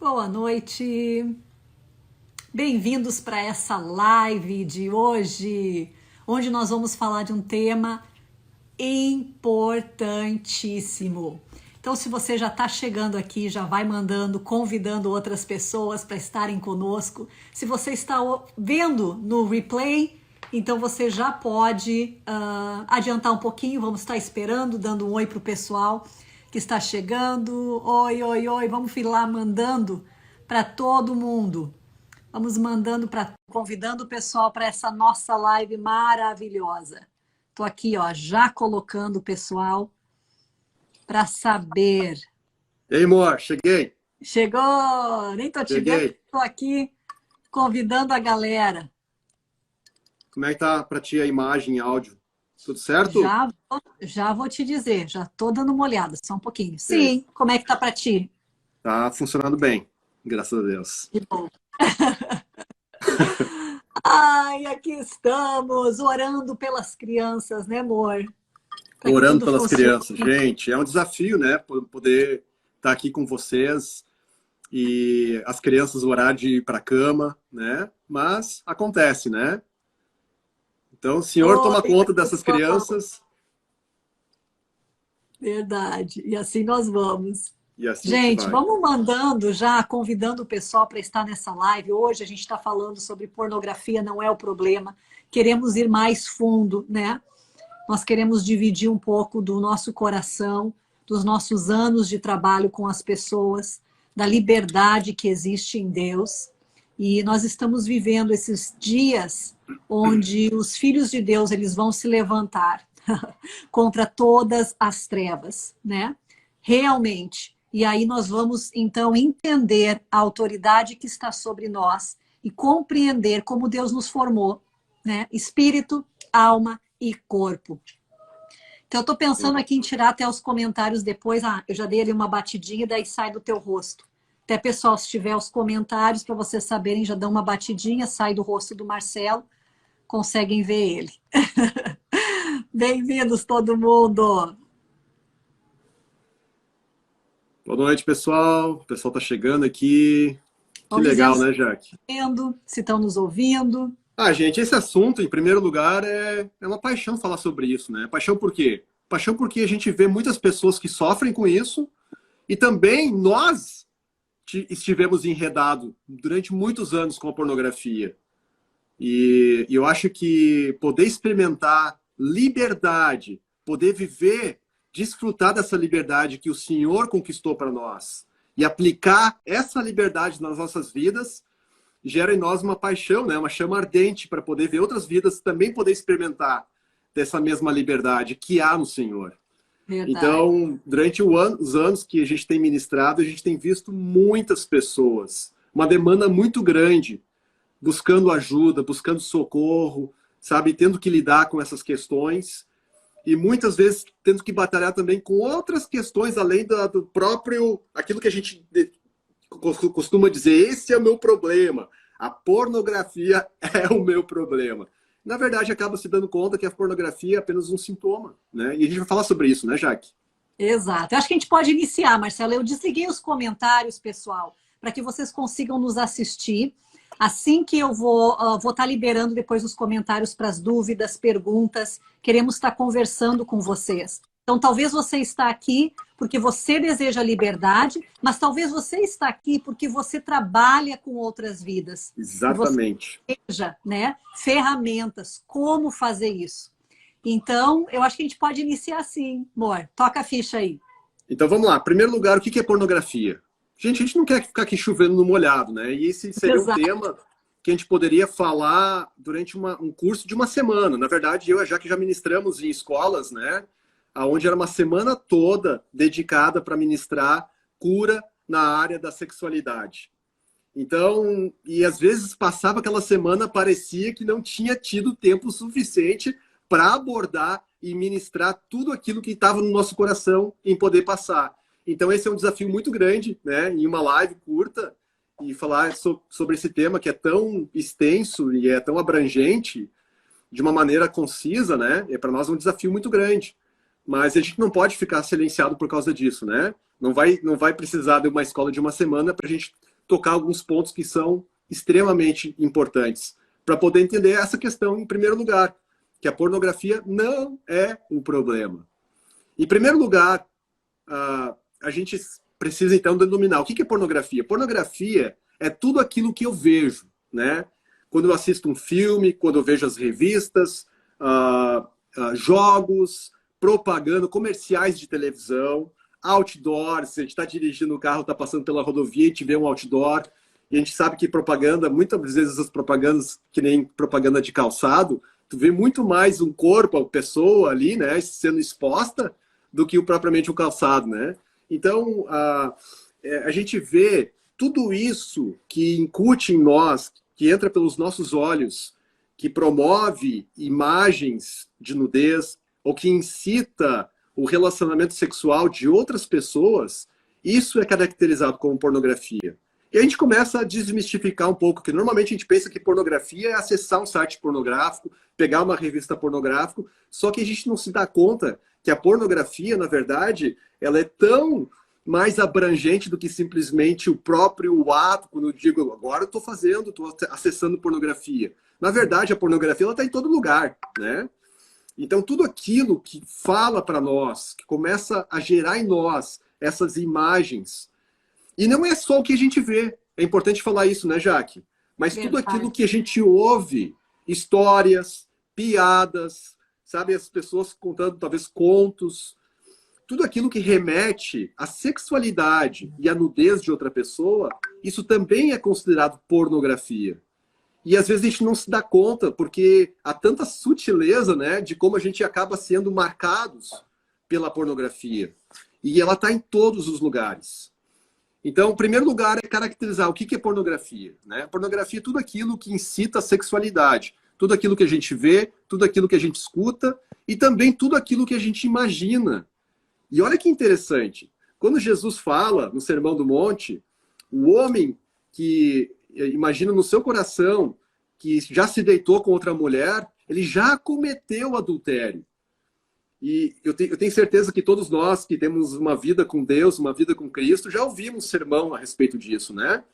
Boa noite, bem-vindos para essa live de hoje, onde nós vamos falar de um tema importantíssimo. Então, se você já está chegando aqui, já vai mandando, convidando outras pessoas para estarem conosco. Se você está vendo no replay, então você já pode adiantar um pouquinho, vamos estar esperando, dando um oi para o pessoal que está chegando. Oi, oi, oi, vamos lá mandando para todo mundo. Vamos mandando convidando o pessoal para essa nossa live maravilhosa. Estou aqui, ó, já colocando o pessoal para saber. E aí, amor, cheguei. Chegou! Nem tô te vendo, estou aqui convidando a galera. Como é que tá para ti a imagem e áudio? Tudo certo? Já vou te dizer, já tô dando uma olhada, só um pouquinho. Sim, como é que tá para ti? Tá funcionando bem, graças a Deus. Que bom. Ai, aqui estamos, orando pelas crianças, né, amor? Orando pelas crianças. Gente, é um desafio, né? Poder estar aqui com vocês e as crianças orar de ir para a cama, né? Mas acontece, né? Então, o Senhor toma conta dessas crianças. Verdade. E assim nós vamos. E assim gente, vamos mandando já, convidando o pessoal para estar nessa live. Hoje a gente está falando sobre pornografia, não é o problema. Queremos ir mais fundo, né? Nós queremos dividir um pouco do nosso coração, dos nossos anos de trabalho com as pessoas, da liberdade que existe em Deus. E nós estamos vivendo esses dias onde os filhos de Deus eles vão se levantar contra todas as trevas, né? Realmente. E aí nós vamos, então, entender a autoridade que está sobre nós e compreender como Deus nos formou, né? Espírito, alma e corpo. Então, eu estou pensando aqui em tirar até os comentários depois. Eu já dei ali uma batidinha, daí sai do teu rosto. Até, pessoal, se tiver os comentários, para vocês saberem, já dão uma batidinha, sai do rosto do Marcelo, conseguem ver ele. Bem-vindos, todo mundo! Boa noite, pessoal. O pessoal tá chegando aqui. Que legal, né, Jaque? Se estão nos ouvindo. Gente, esse assunto, em primeiro lugar, é uma paixão falar sobre isso, né? Paixão por quê? Paixão porque a gente vê muitas pessoas que sofrem com isso e também nós estivemos enredados durante muitos anos com a pornografia. E eu acho que poder experimentar liberdade, poder viver, desfrutar dessa liberdade que o Senhor conquistou para nós e aplicar essa liberdade nas nossas vidas gera em nós uma paixão, né? Uma chama ardente para poder ver outras vidas também poder experimentar dessa mesma liberdade que há no Senhor. Verdade. Então, durante os anos que a gente tem ministrado, a gente tem visto muitas pessoas, uma demanda muito grande, buscando ajuda, buscando socorro, sabe? Tendo que lidar com essas questões e muitas vezes tendo que batalhar também com outras questões além do próprio, aquilo que a gente costuma dizer, esse é o meu problema, a pornografia é o meu problema. Na verdade, acaba se dando conta que a pornografia é apenas um sintoma, né? E a gente vai falar sobre isso, né, Jaque? Exato. Eu acho que a gente pode iniciar, Marcelo. Eu desliguei os comentários, pessoal, para que vocês consigam nos assistir. Assim que eu vou estar liberando depois os comentários para as dúvidas, perguntas, queremos estar conversando com vocês. Então, talvez você está aqui porque você deseja liberdade, mas talvez você está aqui porque você trabalha com outras vidas. Exatamente. Você deseja, né, ferramentas, como fazer isso. Então, eu acho que a gente pode iniciar assim, amor. Toca a ficha aí. Então, vamos lá. Em primeiro lugar, o que é pornografia? Gente, a gente não quer ficar aqui chovendo no molhado, né? E esse seria um tema que a gente poderia falar durante um curso de uma semana. Na verdade, eu e a Jaque já ministramos em escolas, né? Onde era uma semana toda dedicada para ministrar cura na área da sexualidade. Então, e às vezes passava aquela semana, parecia que não tinha tido tempo suficiente para abordar e ministrar tudo aquilo que estava no nosso coração em poder passar. Então, esse é um desafio muito grande, né? Em uma live curta, e falar sobre esse tema que é tão extenso e é tão abrangente, de uma maneira concisa, né? É para nós um desafio muito grande. Mas a gente não pode ficar silenciado por causa disso, né? Não vai precisar de uma escola de uma semana para a gente tocar alguns pontos que são extremamente importantes para poder entender essa questão em primeiro lugar, que a pornografia não é um problema. Em primeiro lugar, a gente precisa então denominar o que é pornografia. Pornografia é tudo aquilo que eu vejo, né? Quando eu assisto um filme, quando eu vejo as revistas, jogos, propaganda, comerciais de televisão, outdoors. A gente está dirigindo o carro, está passando pela rodovia e te vê um outdoor. E a gente sabe que propaganda, muitas vezes as propagandas, que nem propaganda de calçado, tu vê muito mais um corpo, a pessoa ali, né, sendo exposta, do que propriamente um calçado, né? Então, a gente vê tudo isso que incute em nós, que entra pelos nossos olhos, que promove imagens de nudez, ou que incita o relacionamento sexual de outras pessoas, isso é caracterizado como pornografia. E a gente começa a desmistificar um pouco, que normalmente a gente pensa que pornografia é acessar um site pornográfico, pegar uma revista pornográfica, só que a gente não se dá conta que a pornografia, na verdade, ela é tão mais abrangente do que simplesmente o próprio ato, quando eu digo, agora eu estou acessando pornografia. Na verdade, a pornografia está em todo lugar, né? Então, tudo aquilo que fala para nós, que começa a gerar em nós essas imagens, e não é só o que a gente vê, é importante falar isso, né, Jaque? Mas tudo aquilo que a gente ouve, histórias, piadas, sabe, as pessoas contando talvez contos, tudo aquilo que remete à sexualidade e à nudez de outra pessoa, isso também é considerado pornografia. E às vezes a gente não se dá conta, porque há tanta sutileza, né, de como a gente acaba sendo marcados pela pornografia. E ela está em todos os lugares. Então, o primeiro lugar é caracterizar o que é pornografia, né? Pornografia é tudo aquilo que incita a sexualidade. Tudo aquilo que a gente vê, tudo aquilo que a gente escuta e também tudo aquilo que a gente imagina. E olha que interessante. Quando Jesus fala no Sermão do Monte, o homem que imagina no seu coração que já se deitou com outra mulher, ele já cometeu adultério. E eu tenho certeza que todos nós que temos uma vida com Deus, uma vida com Cristo, já ouvimos sermão a respeito disso, né?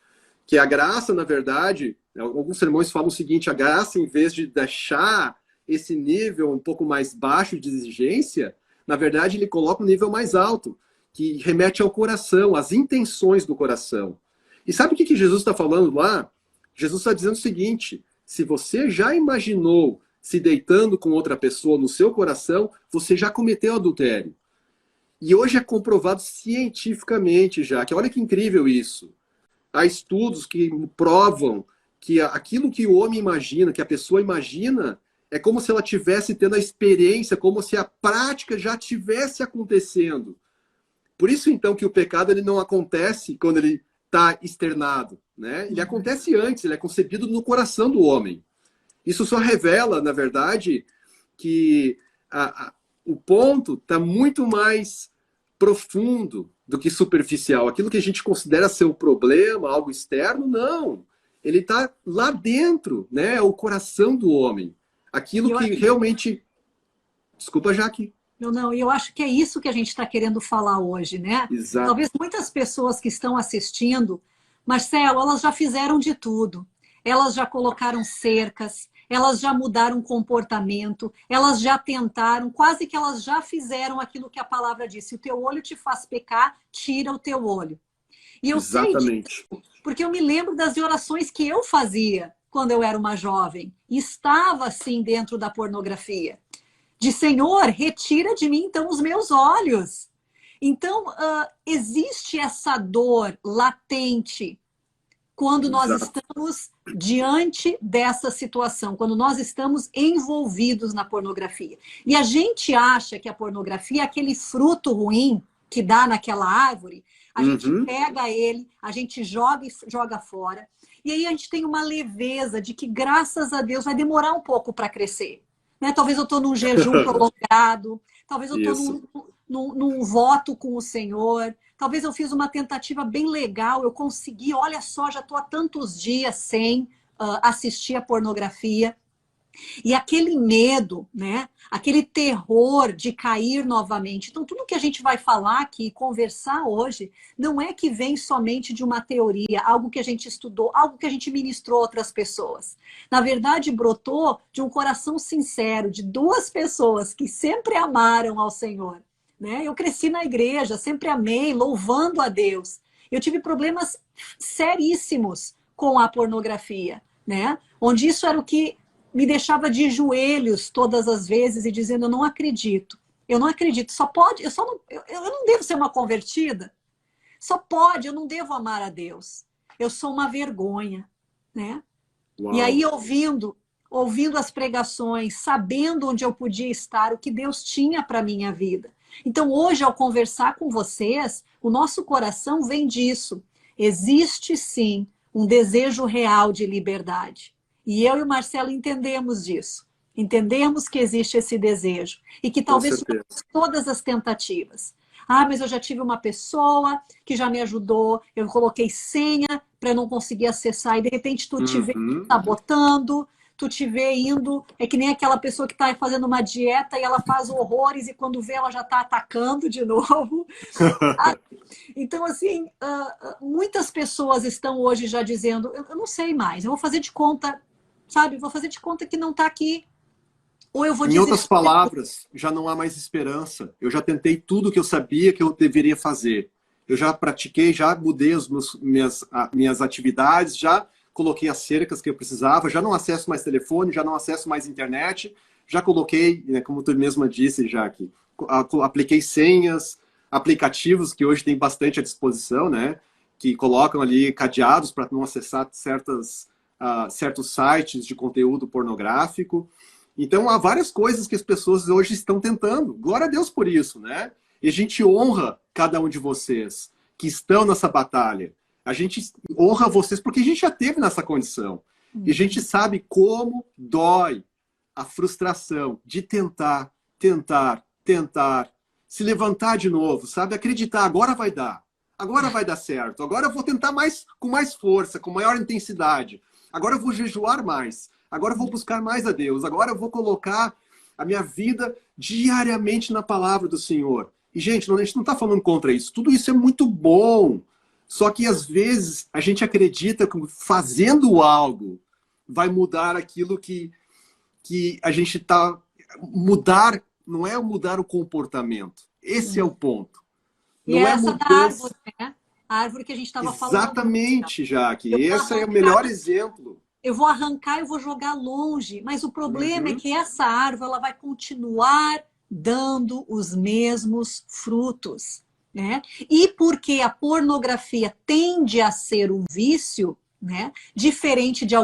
Que a graça, na verdade, alguns sermões falam o seguinte, a graça, em vez de deixar esse nível um pouco mais baixo de exigência, na verdade, ele coloca um nível mais alto, que remete ao coração, às intenções do coração. E sabe o que Jesus está falando lá? Jesus está dizendo o seguinte, se você já imaginou se deitando com outra pessoa no seu coração, você já cometeu adultério. E hoje é comprovado cientificamente já, que olha que incrível isso. Há estudos que provam que aquilo que o homem imagina, que a pessoa imagina, é como se ela estivesse tendo a experiência, como se a prática já estivesse acontecendo. Por isso, então, que o pecado ele não acontece quando ele está externado, né? Ele acontece antes, ele é concebido no coração do homem. Isso só revela, na verdade, que o ponto está muito mais profundo do que superficial. Aquilo que a gente considera ser um problema, algo externo, não. Ele está lá dentro, né? É o coração do homem. Aquilo que realmente... Desculpa, Jaque. Eu acho que é isso que a gente está querendo falar hoje, né? Exato. Talvez muitas pessoas que estão assistindo, Marcelo, elas já fizeram de tudo. Elas já colocaram cercas, elas já mudaram comportamento, elas já tentaram, quase que elas já fizeram aquilo que a palavra disse. Se o teu olho te faz pecar, tira o teu olho. E eu sei disso, porque eu me lembro das orações que eu fazia quando eu era uma jovem. E estava, assim, dentro da pornografia. De Senhor, retira de mim, então, os meus olhos. Então, existe essa dor latente quando nós estamos diante dessa situação, quando nós estamos envolvidos na pornografia. E a gente acha que a pornografia é aquele fruto ruim que dá naquela árvore, a gente pega ele, a gente joga e joga fora, e aí a gente tem uma leveza de que, graças a Deus, vai demorar um pouco para crescer. Né? Talvez eu estou num jejum prolongado, talvez eu estou num voto com o Senhor, talvez eu fiz uma tentativa bem legal, eu consegui, olha só, já estou há tantos dias sem assistir a pornografia. E aquele medo, né? Aquele terror de cair novamente. Então, tudo que a gente vai falar aqui, conversar hoje, não é que vem somente de uma teoria, algo que a gente estudou, algo que a gente ministrou a outras pessoas. Na verdade, brotou de um coração sincero, de duas pessoas que sempre amaram ao Senhor. Né? Eu cresci na igreja, sempre amei, louvando a Deus. Eu tive problemas seríssimos com a pornografia, né? Onde isso era o que me deixava de joelhos todas as vezes e dizendo, eu não acredito, só pode, eu não devo ser uma convertida, só pode, eu não devo amar a Deus, eu sou uma vergonha, né? Uau. E aí ouvindo as pregações, sabendo onde eu podia estar, o que Deus tinha para minha vida. Então hoje, ao conversar com vocês, o nosso coração vem disso, existe sim um desejo real de liberdade. E eu e o Marcelo entendemos disso. Entendemos que existe esse desejo. E que talvez todas as tentativas. Ah, mas eu já tive uma pessoa que já me ajudou, eu coloquei senha para eu não conseguir acessar, e de repente tu te vê sabotando, tu te vê indo, é que nem aquela pessoa que está fazendo uma dieta e ela faz horrores e quando vê ela já está atacando de novo. Então, assim, muitas pessoas estão hoje já dizendo, eu não sei mais, eu vou fazer de conta, sabe? Vou fazer de conta que não está aqui. Ou eu vou Em outras palavras, já não há mais esperança. Eu já tentei tudo que eu sabia que eu deveria fazer. Eu já pratiquei, já mudei as minhas atividades, já coloquei as cercas que eu precisava, já não acesso mais telefone, já não acesso mais internet, já coloquei, né, como tu mesma disse, Jaque, apliquei senhas, aplicativos que hoje tem bastante à disposição, né, que colocam ali cadeados para não acessar certos sites de conteúdo pornográfico. Então, há várias coisas que as pessoas hoje estão tentando. Glória a Deus por isso, né? E a gente honra cada um de vocês que estão nessa batalha. A gente honra vocês porque a gente já teve nessa condição. E a gente sabe como dói a frustração de tentar, se levantar de novo, sabe? Acreditar, agora vai dar certo. Agora eu vou tentar com mais força, com maior intensidade. Agora eu vou jejuar mais. Agora eu vou buscar mais a Deus. Agora eu vou colocar a minha vida diariamente na palavra do Senhor. E, gente, a gente não está falando contra isso. Tudo isso é muito bom. Só que, às vezes, a gente acredita que fazendo algo vai mudar aquilo que a gente está... Mudar não é mudar o comportamento. Esse é o ponto. Não é essa da árvore, né? A árvore que a gente estava falando. Exatamente, Jaque. Esse é o melhor exemplo. Eu vou arrancar e vou jogar longe. Mas o problema é que essa árvore ela vai continuar dando os mesmos frutos. Né? E porque a pornografia tende a ser um vício, né? Diferente de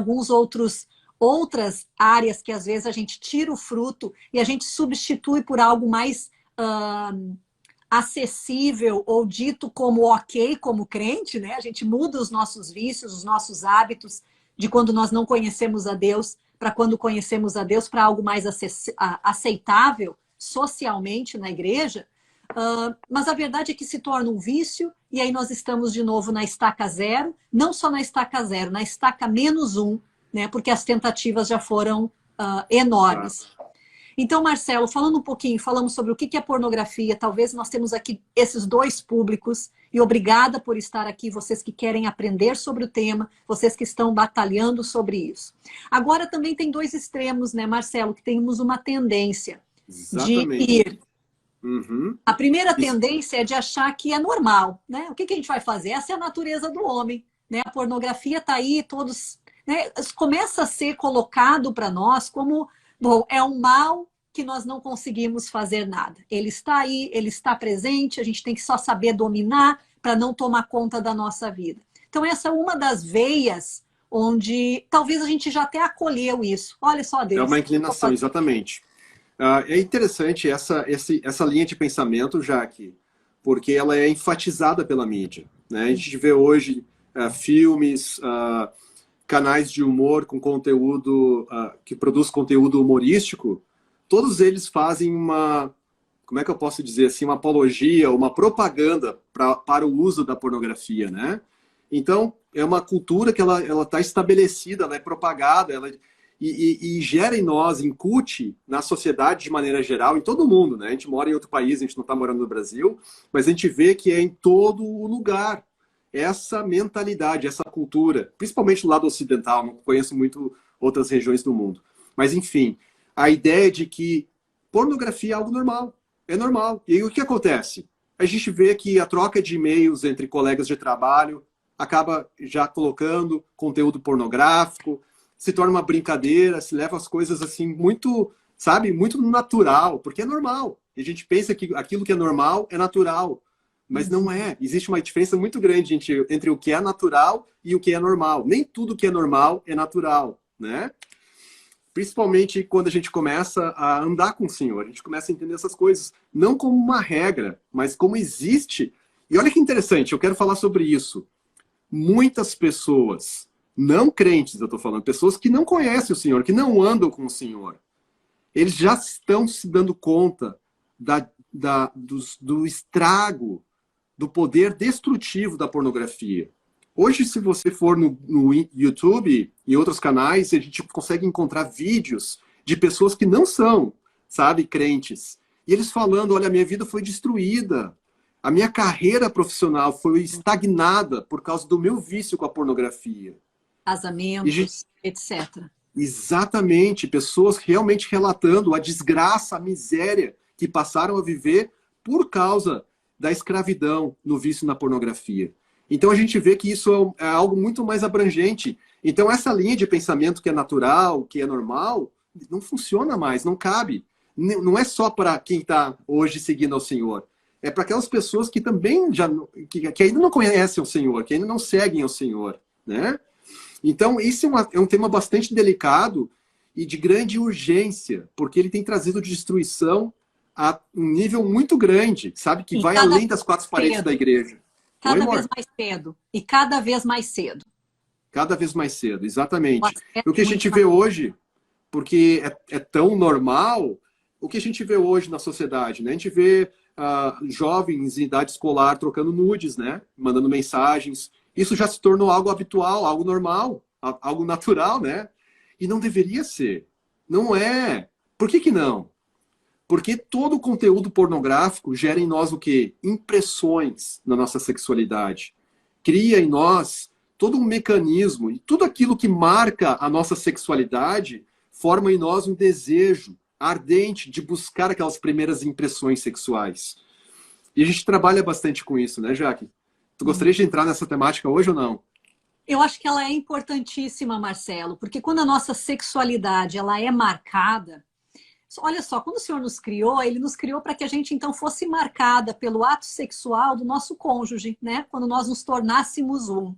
outras áreas que às vezes a gente tira o fruto e a gente substitui por algo mais acessível ou dito como ok, como crente, né? A gente muda os nossos vícios, os nossos hábitos de quando nós não conhecemos a Deus para quando conhecemos a Deus para algo mais aceitável socialmente na igreja. Mas a verdade é que se torna um vício e aí nós estamos de novo na estaca zero, não só na estaca zero, na estaca -1, né? Porque as tentativas já foram enormes. Então, Marcelo, falando um pouquinho, falamos sobre o que é pornografia, talvez nós temos aqui esses dois públicos, e obrigada por estar aqui, vocês que querem aprender sobre o tema, vocês que estão batalhando sobre isso. Agora também tem dois extremos, né, Marcelo, que temos uma tendência de ir. A primeira tendência é de achar que é normal, né? O que a gente vai fazer? Essa é a natureza do homem, né? A pornografia está aí, todos... Né? Começa a ser colocado para nós como... Bom, é um mal que nós não conseguimos fazer nada. Ele está aí, ele está presente, a gente tem que só saber dominar para não tomar conta da nossa vida. Então, essa é uma das veias onde talvez a gente já até acolheu isso. Olha só, Deus. É uma inclinação, exatamente. É interessante essa linha de pensamento, Jaque, porque ela é enfatizada pela mídia. Né? A gente vê hoje filmes... canais de humor com conteúdo, que produz conteúdo humorístico, todos eles fazem como é que eu posso dizer assim, uma apologia, uma propaganda para o uso da pornografia, né? Então, é uma cultura que ela está estabelecida, ela é propagada, e gera em nós, incute na sociedade de maneira geral, em todo mundo, né? A gente mora em outro país, a gente não está morando no Brasil, mas a gente vê que é em todo lugar essa mentalidade, essa cultura, principalmente no lado ocidental, não conheço muito outras regiões do mundo. Mas, enfim, a ideia de que pornografia é algo normal, é normal. E aí o que acontece? A gente vê que a troca de e-mails entre colegas de trabalho acaba já colocando conteúdo pornográfico, se torna uma brincadeira, se leva as coisas assim muito, sabe, muito natural, porque é normal. E a gente pensa que aquilo que é normal é natural, mas não é. Existe uma diferença muito grande entre o que é natural e o que é normal. Nem tudo que é normal é natural, né? Principalmente quando a gente começa a andar com o Senhor, a gente começa a entender essas coisas, não como uma regra, mas como existe. E olha que interessante, eu quero falar sobre isso. Muitas pessoas, não crentes, eu estou falando, pessoas que não conhecem o Senhor, que não andam com o Senhor, eles já estão se dando conta do estrago, do poder destrutivo da pornografia. Hoje, se você for no YouTube e outros canais, a gente consegue encontrar vídeos de pessoas que não são, sabe, crentes. E eles falando, olha, minha vida foi destruída. A minha carreira profissional foi estagnada por causa do meu vício com a pornografia. Casamentos, etc. Exatamente. Pessoas realmente relatando a desgraça, a miséria que passaram a viver por causa da escravidão no vício na pornografia. Então a gente vê que isso é algo muito mais abrangente. Então essa linha de pensamento que é natural, que é normal, não funciona mais, não cabe. Não é só para quem está hoje seguindo ao Senhor. É para aquelas pessoas que também que ainda não conhecem o Senhor, que ainda não seguem ao Senhor, né? Então isso é um tema bastante delicado e de grande urgência, porque ele tem trazido destruição a um nível muito grande, sabe? Que vai além das quatro paredes da igreja. Cada vez mais cedo. E cada vez mais cedo. Cada vez mais cedo, exatamente. O que a gente vê hoje, porque é tão normal, o que a gente vê hoje na sociedade, né? A gente vê jovens em idade escolar trocando nudes, né? Mandando mensagens. Isso já se tornou algo habitual, algo normal, algo natural, né? E não deveria ser. Não é. Por que não? Porque todo o conteúdo pornográfico gera em nós o quê? Impressões na nossa sexualidade. Cria em nós todo um mecanismo, e tudo aquilo que marca a nossa sexualidade forma em nós um desejo ardente de buscar aquelas primeiras impressões sexuais. E a gente trabalha bastante com isso, né, Jaque? Tu gostaria de entrar nessa temática hoje ou não? Eu acho que ela é importantíssima, Marcelo, porque quando a nossa sexualidade ela é marcada, olha só, quando o Senhor nos criou, Ele nos criou para que a gente, então, fosse marcada pelo ato sexual do nosso cônjuge, né? Quando nós nos tornássemos um.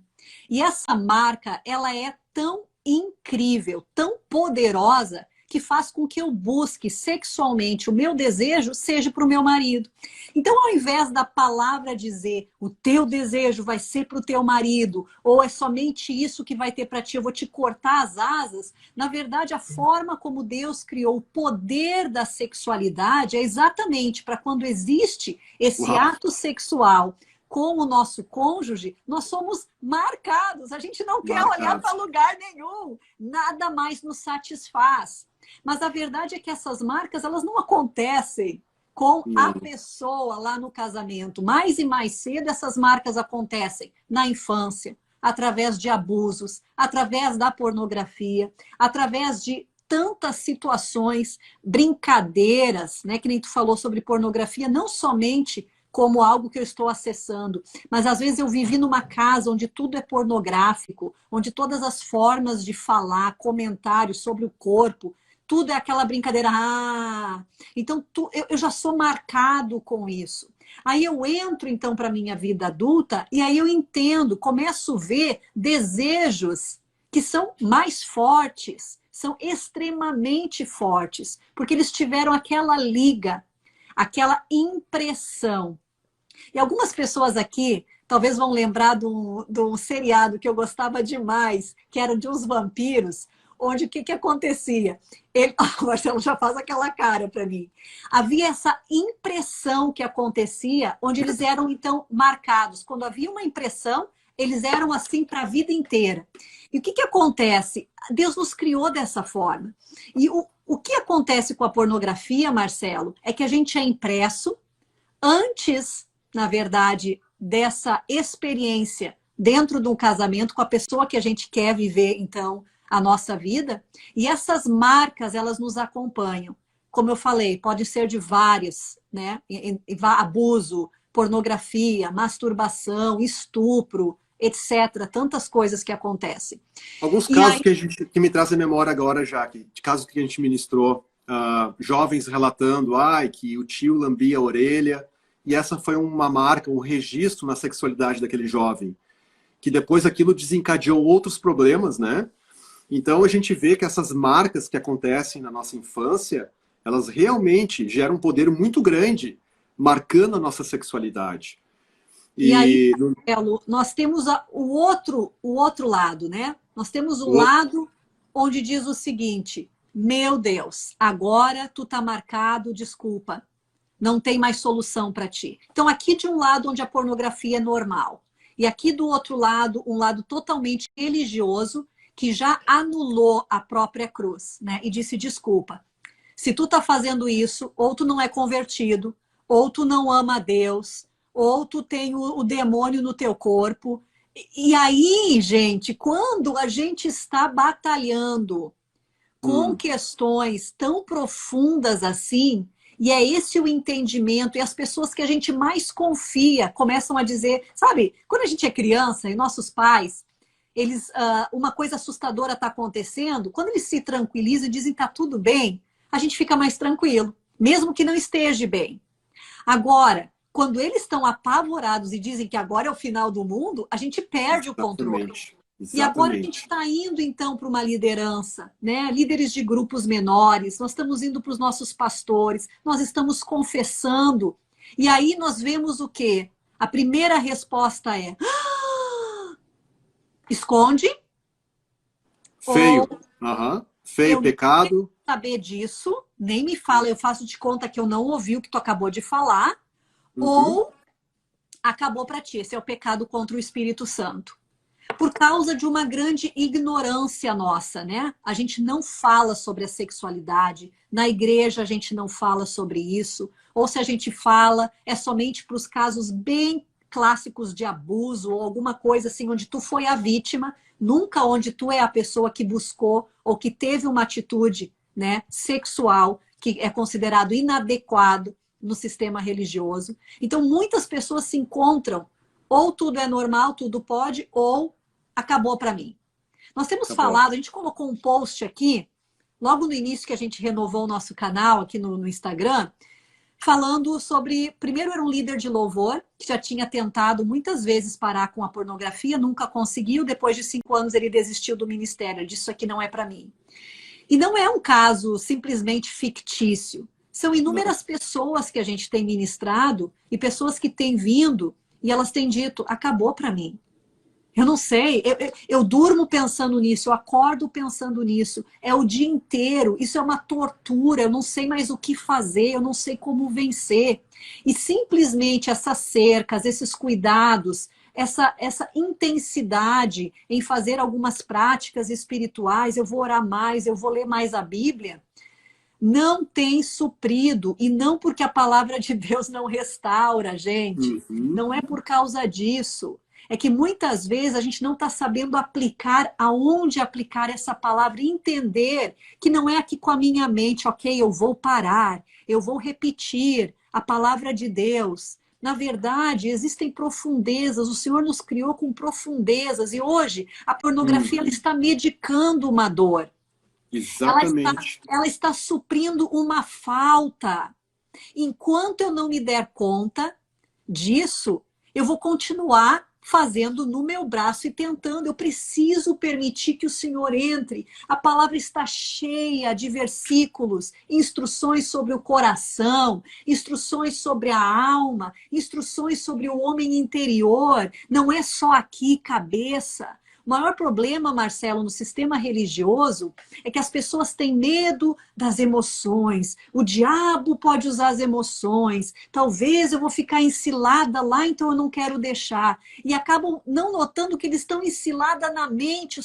E essa marca, ela é tão incrível, tão poderosa, que faz com que eu busque sexualmente o meu desejo seja para o meu marido. Então, ao invés da palavra dizer o teu desejo vai ser para o teu marido, ou é somente isso que vai ter para ti, eu vou te cortar as asas, na verdade, a forma como Deus criou o poder da sexualidade é exatamente para quando existe esse ato sexual com o nosso cônjuge, nós somos marcados. A gente não quer olhar para lugar nenhum. Nada mais nos satisfaz. Mas a verdade é que essas marcas, elas não acontecem com a pessoa lá no casamento. Mais e mais cedo, essas marcas acontecem na infância, através de abusos, através da pornografia, através de tantas situações, brincadeiras, né? Que nem tu falou sobre pornografia, não somente como algo que eu estou acessando. Mas às vezes eu vivi numa casa onde tudo é pornográfico, onde todas as formas de falar, comentários sobre o corpo, tudo é aquela brincadeira. Então eu já sou marcado com isso. Aí eu entro então para a minha vida adulta e aí eu entendo, começo a ver desejos que são mais fortes, são extremamente fortes, porque eles tiveram aquela liga, aquela impressão. E algumas pessoas aqui talvez vão lembrar de um seriado que eu gostava demais, que era de uns vampiros, onde o que acontecia? O Marcelo já faz aquela cara para mim. Havia essa impressão que acontecia, onde eles eram, então, marcados. Quando havia uma impressão, eles eram assim para a vida inteira. E o que acontece? Deus nos criou dessa forma. E o que acontece com a pornografia, Marcelo, é que a gente é impresso antes, na verdade, dessa experiência dentro de um casamento com a pessoa que a gente quer viver, então, a nossa vida. E essas marcas, elas nos acompanham. Como eu falei, pode ser de vários, né? Abuso, pornografia, masturbação, estupro, etc. Tantas coisas que acontecem. Alguns E casos aí, que me trazem à memória agora, Jaque, de casos que a gente ministrou, jovens relatando, que o tio lambia a orelha, e essa foi uma marca, um registro na sexualidade daquele jovem, que depois aquilo desencadeou outros problemas, né? Então a gente vê que essas marcas que acontecem na nossa infância, elas realmente geram um poder muito grande, marcando a nossa sexualidade. e aí, Marcelo, nós temos o outro lado, né? Nós temos o lado onde diz o seguinte: meu Deus, agora tu tá marcado, desculpa, não tem mais solução para ti. Então, aqui de um lado onde a pornografia é normal, e aqui do outro lado, um lado totalmente religioso, que já anulou a própria cruz, né? E disse desculpa. Se tu tá fazendo isso, ou tu não é convertido, ou tu não ama a Deus, ou tu tem o demônio no teu corpo. E aí, gente, quando a gente está batalhando com questões tão profundas assim, e é esse o entendimento, e as pessoas que a gente mais confia começam a dizer, sabe, quando a gente é criança e nossos pais, eles, uma coisa assustadora está acontecendo, quando eles se tranquilizam e dizem tá tudo bem, a gente fica mais tranquilo, mesmo que não esteja bem. Agora, quando eles estão apavorados e dizem que agora é o final do mundo, a gente perde o controle. E agora a gente está indo, então, para uma liderança, né? Líderes de grupos menores, nós estamos indo para os nossos pastores, nós estamos confessando. E aí nós vemos o quê? A primeira resposta é: esconde. Feio. Ou, Feio, eu pecado. não quero saber disso, nem me fala, eu faço de conta que eu não ouvi o que tu acabou de falar. Ou acabou para ti. Esse é o pecado contra o Espírito Santo. Por causa de uma grande ignorância nossa, né? A gente não fala sobre a sexualidade, na igreja a gente não fala sobre isso, ou se a gente fala, é somente para os casos bem clássicos de abuso ou alguma coisa assim, onde tu foi a vítima, nunca onde tu é a pessoa que buscou ou que teve uma atitude, né, sexual, que é considerado inadequado no sistema religioso. Então, muitas pessoas se encontram, ou tudo é normal, tudo pode, ou acabou para mim. Nós temos falado, a gente colocou um post aqui, logo no início que a gente renovou o nosso canal aqui no Instagram, falando sobre, primeiro era um líder de louvor, que já tinha tentado muitas vezes parar com a pornografia, nunca conseguiu, depois de 5 anos ele desistiu do ministério, ele disse, isso aqui não é para mim. E não é um caso simplesmente fictício, são inúmeras pessoas que a gente tem ministrado e pessoas que têm vindo e elas têm dito, acabou para mim. Eu não sei, eu durmo pensando nisso, eu acordo pensando nisso, é o dia inteiro, isso é uma tortura, eu não sei mais o que fazer, eu não sei como vencer. E simplesmente essas cercas, esses cuidados, essa intensidade em fazer algumas práticas espirituais, eu vou orar mais, eu vou ler mais a Bíblia, não tem suprido, e não porque a palavra de Deus não restaura, gente, não é por causa disso. É que muitas vezes a gente não está sabendo aplicar, aonde aplicar essa palavra, e entender que não é aqui com a minha mente, ok, eu vou parar, eu vou repetir a palavra de Deus. Na verdade, existem profundezas, o Senhor nos criou com profundezas, e hoje a pornografia ela está medicando uma dor. Exatamente. Ela está suprindo uma falta. Enquanto eu não me der conta disso, eu vou continuar fazendo no meu braço e tentando. Eu preciso permitir que o Senhor entre. A palavra está cheia de versículos, instruções sobre o coração, instruções sobre a alma, instruções sobre o homem interior. Não é só aqui, cabeça. O maior problema, Marcelo, no sistema religioso é que as pessoas têm medo das emoções. O diabo pode usar as emoções. Talvez eu vou ficar encilada lá, então eu não quero deixar. E acabam não notando que eles estão enciladas na mente.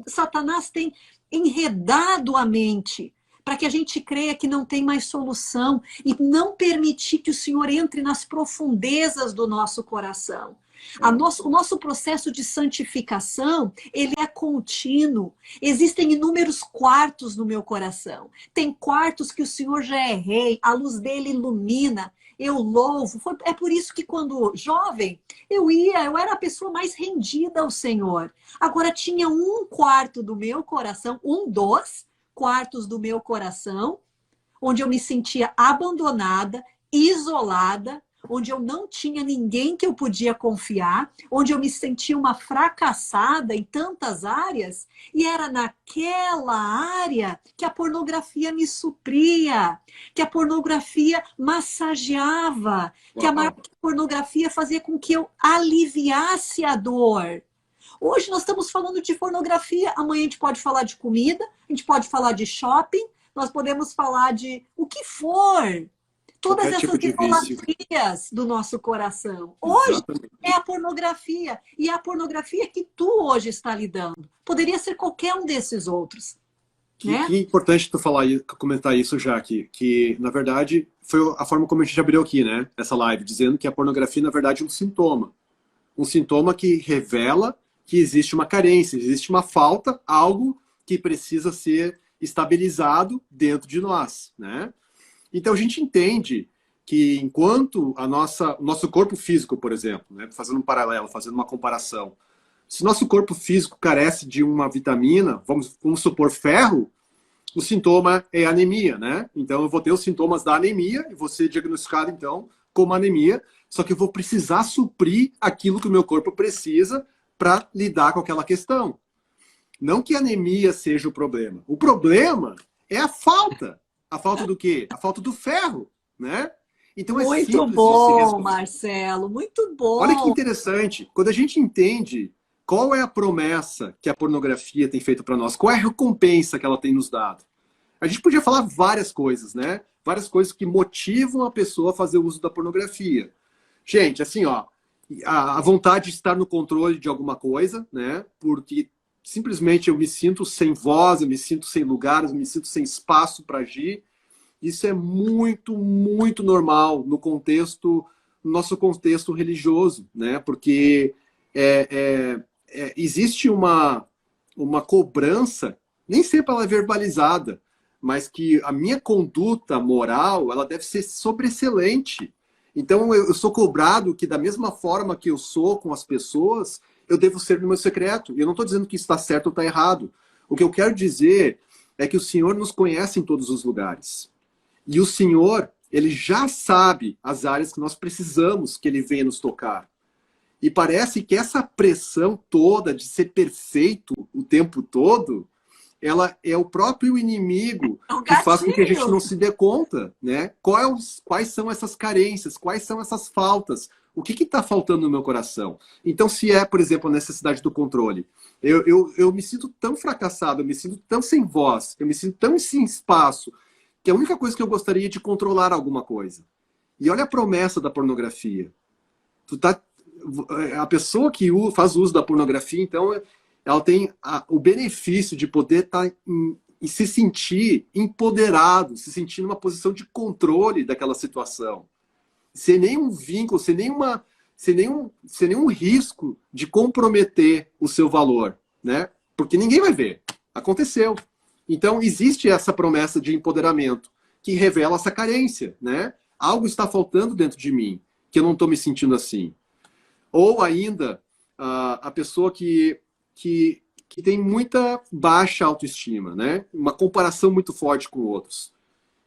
Satanás tem enredado a mente para que a gente creia que não tem mais solução e não permitir que o Senhor entre nas profundezas do nosso coração. O nosso processo de santificação, ele é contínuo. Existem inúmeros quartos no meu coração. Tem quartos que o Senhor já é rei, a luz dele ilumina, eu louvo. É por isso que quando jovem, eu era a pessoa mais rendida ao Senhor. Agora tinha um quarto do meu coração, um dos quartos do meu coração, onde eu me sentia abandonada, isolada, onde eu não tinha ninguém que eu podia confiar, onde eu me sentia uma fracassada em tantas áreas, e era naquela área que a pornografia me supria, que a pornografia massageava, que a pornografia fazia com que eu aliviasse a dor. Hoje nós estamos falando de pornografia, amanhã a gente pode falar de comida, a gente pode falar de shopping, nós podemos falar de o que for. Todas essas idolatrias do nosso coração. Hoje Exatamente. É a pornografia. E é a pornografia que tu hoje está lidando. Poderia ser qualquer um desses outros. Que importante tu comentar isso, Jaque, que na verdade foi a forma como a gente abriu aqui, né? Essa live, dizendo que a pornografia, na verdade, é um sintoma. Um sintoma que revela que existe uma carência, existe uma falta, algo que precisa ser estabilizado dentro de nós, né? Então a gente entende que enquanto o nosso corpo físico, por exemplo, né, fazendo um paralelo, fazendo uma comparação, se nosso corpo físico carece de uma vitamina, vamos supor ferro, o sintoma é anemia, né? Então eu vou ter os sintomas da anemia e vou ser diagnosticado então como anemia, só que eu vou precisar suprir aquilo que o meu corpo precisa para lidar com aquela questão. Não que a anemia seja o problema. O problema é a falta. A falta do quê? A falta do ferro, né? Então é muito bom, Marcelo, muito bom. Olha que interessante. Quando a gente entende qual é a promessa que a pornografia tem feito para nós, qual é a recompensa que ela tem nos dado. A gente podia falar várias coisas, né? Várias coisas que motivam a pessoa a fazer o uso da pornografia. Gente, assim, ó, a vontade de estar no controle de alguma coisa, né? Porque simplesmente eu me sinto sem voz, eu me sinto sem lugar, eu me sinto sem espaço para agir. Isso é muito, muito normal no nosso contexto religioso, né? Porque existe uma cobrança, nem sempre ela é verbalizada, mas que a minha conduta moral, ela deve ser sobreexcelente. Então eu sou cobrado que da mesma forma que eu sou com as pessoas, eu devo ser no meu secreto. E eu não estou dizendo que está certo ou está errado. O que eu quero dizer é que o Senhor nos conhece em todos os lugares. E o Senhor, Ele já sabe as áreas que nós precisamos que Ele venha nos tocar. E parece que essa pressão toda de ser perfeito o tempo todo, ela é o próprio inimigo que faz com que a gente não se dê conta, né? Quais são essas carências, quais são essas faltas, o que está faltando no meu coração? Então, se é, por exemplo, a necessidade do controle, eu me sinto tão fracassado, eu me sinto tão sem voz, eu me sinto tão sem espaço, que a única coisa que eu gostaria é de controlar alguma coisa. E olha a promessa da pornografia. A pessoa que faz uso da pornografia, então, ela tem o benefício de poder estar e se sentir empoderado, se sentir numa posição de controle daquela situação. Sem nenhum vínculo, sem nenhum risco de comprometer o seu valor, né? Porque ninguém vai ver. Aconteceu. Então, existe essa promessa de empoderamento que revela essa carência, né? Algo está faltando dentro de mim, que eu não estou me sentindo assim. Ou ainda, a pessoa que tem muita baixa autoestima, né? Uma comparação muito forte com outros.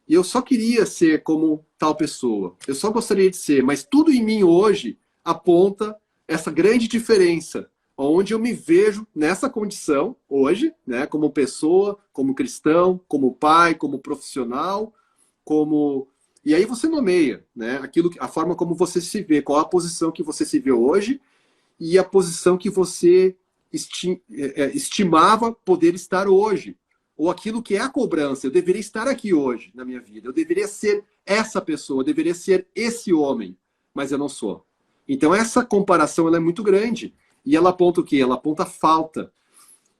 E eu só queria ser como tal pessoa. Eu só gostaria de ser. Mas tudo em mim hoje aponta essa grande diferença. Onde eu me vejo nessa condição hoje, né? Como pessoa, como cristão, como pai, como profissional, como... E aí você nomeia, né? A forma como você se vê, qual a posição que você se vê hoje e a posição que você estimava poder estar hoje. Ou aquilo que é a cobrança. Eu deveria estar aqui hoje na minha vida. Eu deveria ser essa pessoa, eu deveria ser esse homem, mas eu não sou. Então essa comparação ela é muito grande. E ela aponta o quê? Ela aponta falta.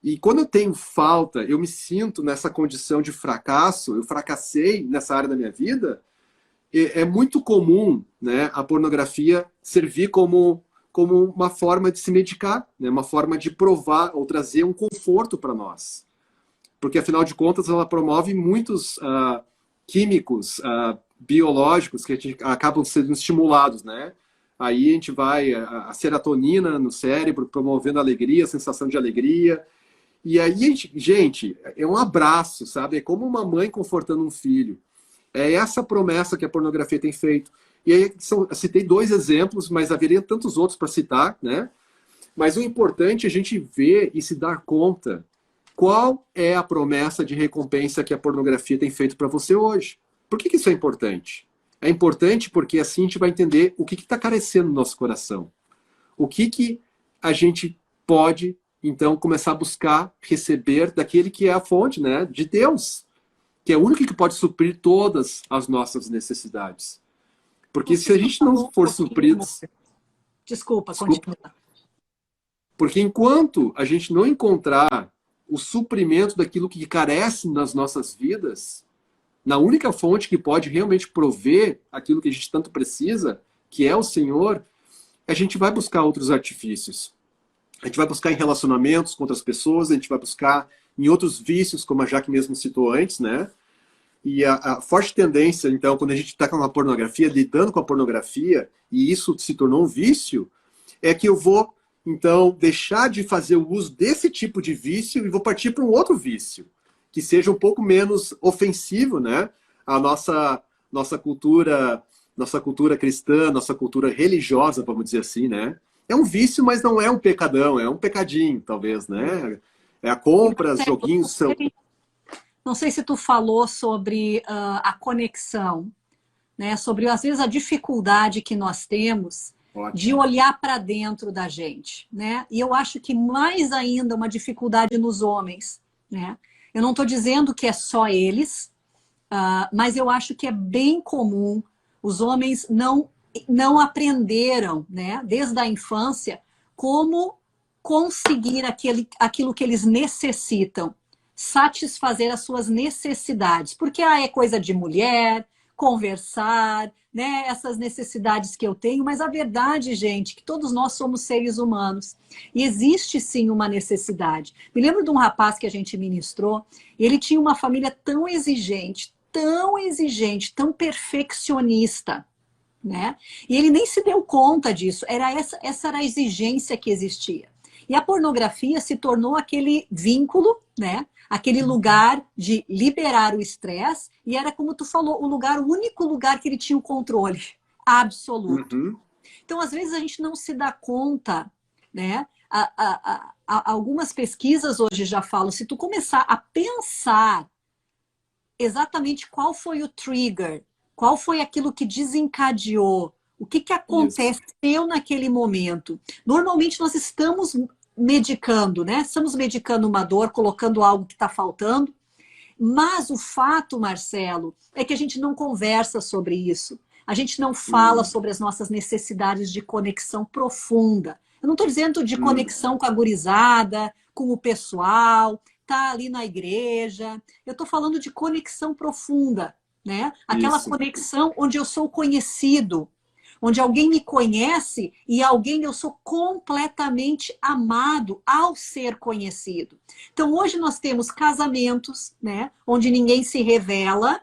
E quando eu tenho falta, eu me sinto nessa condição de fracasso, eu fracassei nessa área da minha vida, é muito comum, né, a pornografia servir como uma forma de se medicar, né, uma forma de provar ou trazer um conforto para nós. Porque, afinal de contas, ela promove muitos químicos biológicos que acabam sendo estimulados, né? Aí a gente vai, a serotonina no cérebro, promovendo alegria, a sensação de alegria. E aí, gente, é um abraço, sabe? É como uma mãe confortando um filho. É essa promessa que a pornografia tem feito. E aí, eu citei 2 exemplos, mas haveria tantos outros para citar, né? Mas o importante é a gente ver e se dar conta qual é a promessa de recompensa que a pornografia tem feito para você hoje. Por que isso é importante? É importante porque assim a gente vai entender o que está carecendo no nosso coração. O que a gente pode, então, começar a buscar receber daquele que é a fonte, né, de Deus, que é o único que pode suprir todas as nossas necessidades. Porque se a gente não for suprido... Desculpa, continua. Porque enquanto a gente não encontrar o suprimento daquilo que carece nas nossas vidas, na única fonte que pode realmente prover aquilo que a gente tanto precisa, que é o Senhor, a gente vai buscar outros artifícios. A gente vai buscar em relacionamentos com outras pessoas, a gente vai buscar em outros vícios, como a Jaque mesmo citou antes, né? E a forte tendência, então, quando a gente está com a pornografia, lidando com a pornografia, e isso se tornou um vício, é que eu vou, então, deixar de fazer o uso desse tipo de vício e vou partir para um outro vício, que seja um pouco menos ofensivo, né? A nossa cultura cristã, nossa cultura religiosa, vamos dizer assim, né? É um vício, mas não é um pecadão, é um pecadinho, talvez, né? É a compra, joguinhos são... Não sei se tu falou sobre a conexão, né? Sobre, às vezes, a dificuldade que nós temos de olhar para dentro da gente, né? E eu acho que mais ainda uma dificuldade nos homens, né? Eu não estou dizendo que é só eles, mas eu acho que é bem comum. Os homens não aprenderam, né, desde a infância, como conseguir aquilo que eles necessitam, satisfazer as suas necessidades. Porque é coisa de mulher, conversar, né, essas necessidades que eu tenho, mas a verdade, gente, é que todos nós somos seres humanos e existe sim uma necessidade. Me lembro de um rapaz que a gente ministrou, ele tinha uma família tão exigente, tão perfeccionista, né? E ele nem se deu conta disso, essa era a exigência que existia. E a pornografia se tornou aquele vínculo, né? Aquele lugar de liberar o estresse, e era como tu falou, o único lugar que ele tinha o controle absoluto. Uhum. Então, às vezes, a gente não se dá conta, né? Algumas pesquisas hoje já falam, se tu começar a pensar exatamente qual foi o trigger, qual foi aquilo que desencadeou, o que aconteceu naquele momento. Normalmente nós estamos medicando, né? Estamos medicando uma dor, colocando algo que está faltando, mas o fato, Marcelo, é que a gente não conversa sobre isso. A gente não fala sobre as nossas necessidades de conexão profunda. Eu não estou dizendo de conexão com a gurizada, com o pessoal, tá ali na igreja. Eu estou falando de conexão profunda, né? Aquela conexão onde eu sou conhecido, onde alguém me conhece e eu sou completamente amado ao ser conhecido. Então, hoje nós temos casamentos, né? Onde ninguém se revela.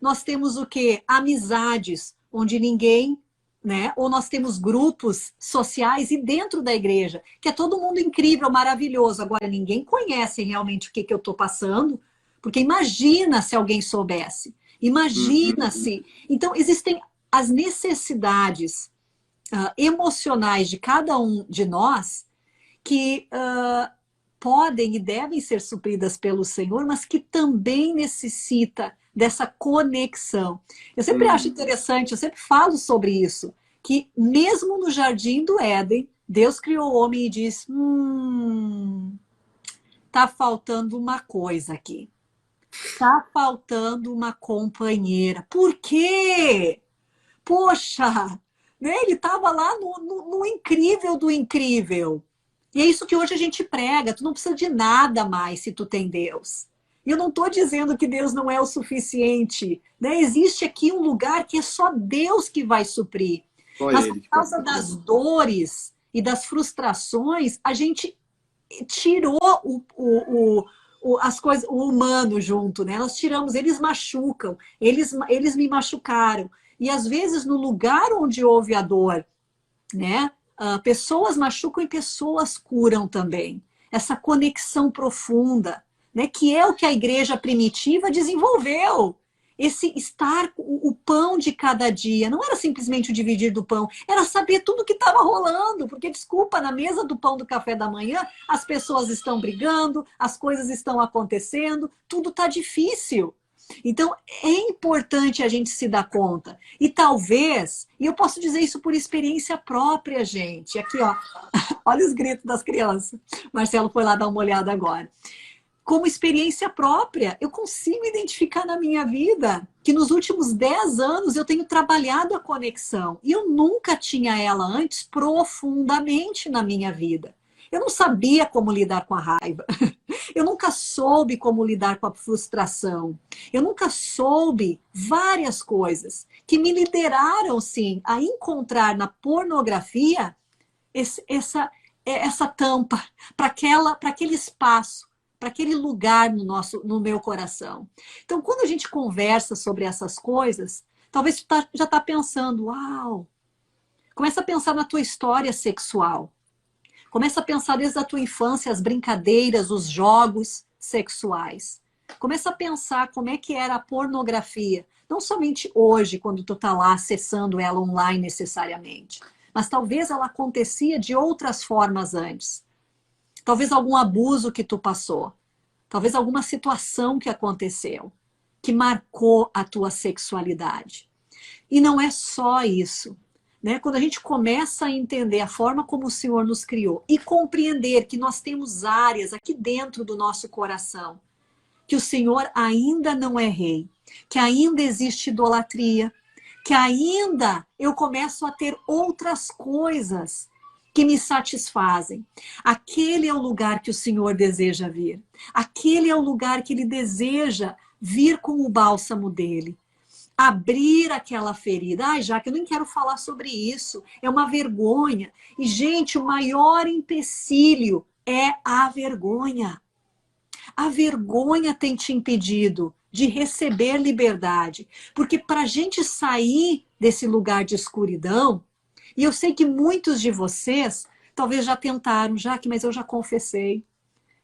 Nós temos o quê? Amizades, onde ninguém... né? Ou nós temos grupos sociais e dentro da igreja, que é todo mundo incrível, maravilhoso. Agora, ninguém conhece realmente o que eu estou passando, porque imagina se alguém soubesse. Imagina se... Então, existem as necessidades emocionais de cada um de nós que podem e devem ser supridas pelo Senhor, mas que também necessita dessa conexão. Eu sempre acho interessante, eu sempre falo sobre isso, que mesmo no Jardim do Éden, Deus criou o homem e disse, tá faltando uma coisa aqui. Tá faltando uma companheira. Por quê? Poxa, né? Ele estava lá no incrível do incrível. E é isso que hoje a gente prega. Tu não precisa de nada mais se tu tem Deus. E eu não estou dizendo que Deus não é o suficiente. Né? Existe aqui um lugar que é só Deus que vai suprir. Só Mas por ele que pode causa fazer. das dores e das frustrações, a gente tirou as coisas, o humano junto, né? Nós tiramos, eles machucam, eles me machucaram. E às vezes, no lugar onde houve a dor, né? Pessoas machucam e pessoas curam também. Essa conexão profunda, né? Que é o que a igreja primitiva desenvolveu. Esse estar o pão de cada dia. Não era simplesmente o dividir do pão, era saber tudo que estava rolando. Porque, desculpa, na mesa do pão do café da manhã, as pessoas estão brigando, as coisas estão acontecendo, tudo está difícil. Então, é importante a gente se dar conta. E talvez, e eu posso dizer isso por experiência própria, gente. Aqui, ó, olha os gritos das crianças. Marcelo foi lá dar uma olhada agora. Como experiência própria, eu consigo identificar na minha vida que nos últimos 10 anos eu tenho trabalhado a conexão. E eu nunca tinha ela antes profundamente na minha vida. Eu não sabia como lidar com a raiva. Eu nunca soube como lidar com a frustração. Eu nunca soube várias coisas que me lideraram, sim, a encontrar na pornografia essa tampa para aquele espaço, para aquele lugar no meu coração. Então, quando a gente conversa sobre essas coisas, talvez tu já está pensando, uau, começa a pensar na tua história sexual. Começa a pensar desde a tua infância, as brincadeiras, os jogos sexuais. Começa a pensar como é que era a pornografia. Não somente hoje, quando tu está lá acessando ela online necessariamente. Mas talvez ela acontecia de outras formas antes. Talvez algum abuso que tu passou. Talvez alguma situação que aconteceu. Que marcou a tua sexualidade. E não é só isso. Né? Quando a gente começa a entender a forma como o Senhor nos criou e compreender que nós temos áreas aqui dentro do nosso coração, que o Senhor ainda não é rei, que ainda existe idolatria, que ainda eu começo a ter outras coisas que me satisfazem. Aquele é o lugar que o Senhor deseja vir. Aquele é o lugar que Ele deseja vir com o bálsamo dele. Abrir aquela ferida. Ai, Jaque, eu nem quero falar sobre isso. É uma vergonha. E, gente, o maior empecilho é a vergonha. A vergonha tem te impedido de receber liberdade. Porque para a gente sair desse lugar de escuridão, e eu sei que muitos de vocês talvez já tentaram, Jaque, mas eu já confessei.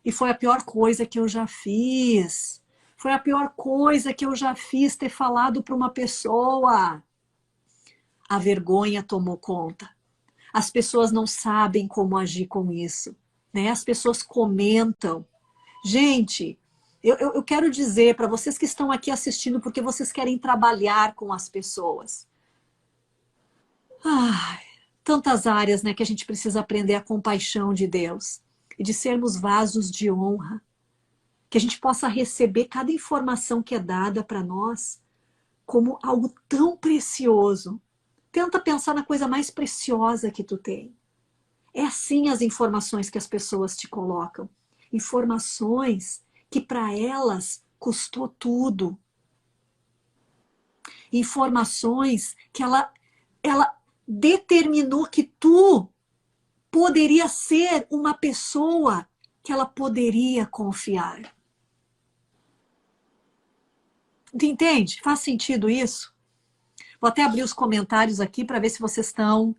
E foi a pior coisa que eu já fiz. Foi a pior coisa que eu já fiz ter falado para uma pessoa. A vergonha tomou conta. As pessoas não sabem como agir com isso. Né? As pessoas comentam. Gente, eu quero dizer para vocês que estão aqui assistindo porque vocês querem trabalhar com as pessoas. Ai, tantas áreas, né, que a gente precisa aprender a compaixão de Deus. E de sermos vasos de honra. Que a gente possa receber cada informação que é dada para nós como algo tão precioso. Tenta pensar na coisa mais preciosa que tu tem. É assim as informações que as pessoas te colocam. Informações que para elas custou tudo. Informações que ela determinou que tu poderia ser uma pessoa que ela poderia confiar. Entende? Faz sentido isso? Vou até abrir os comentários aqui para ver se vocês estão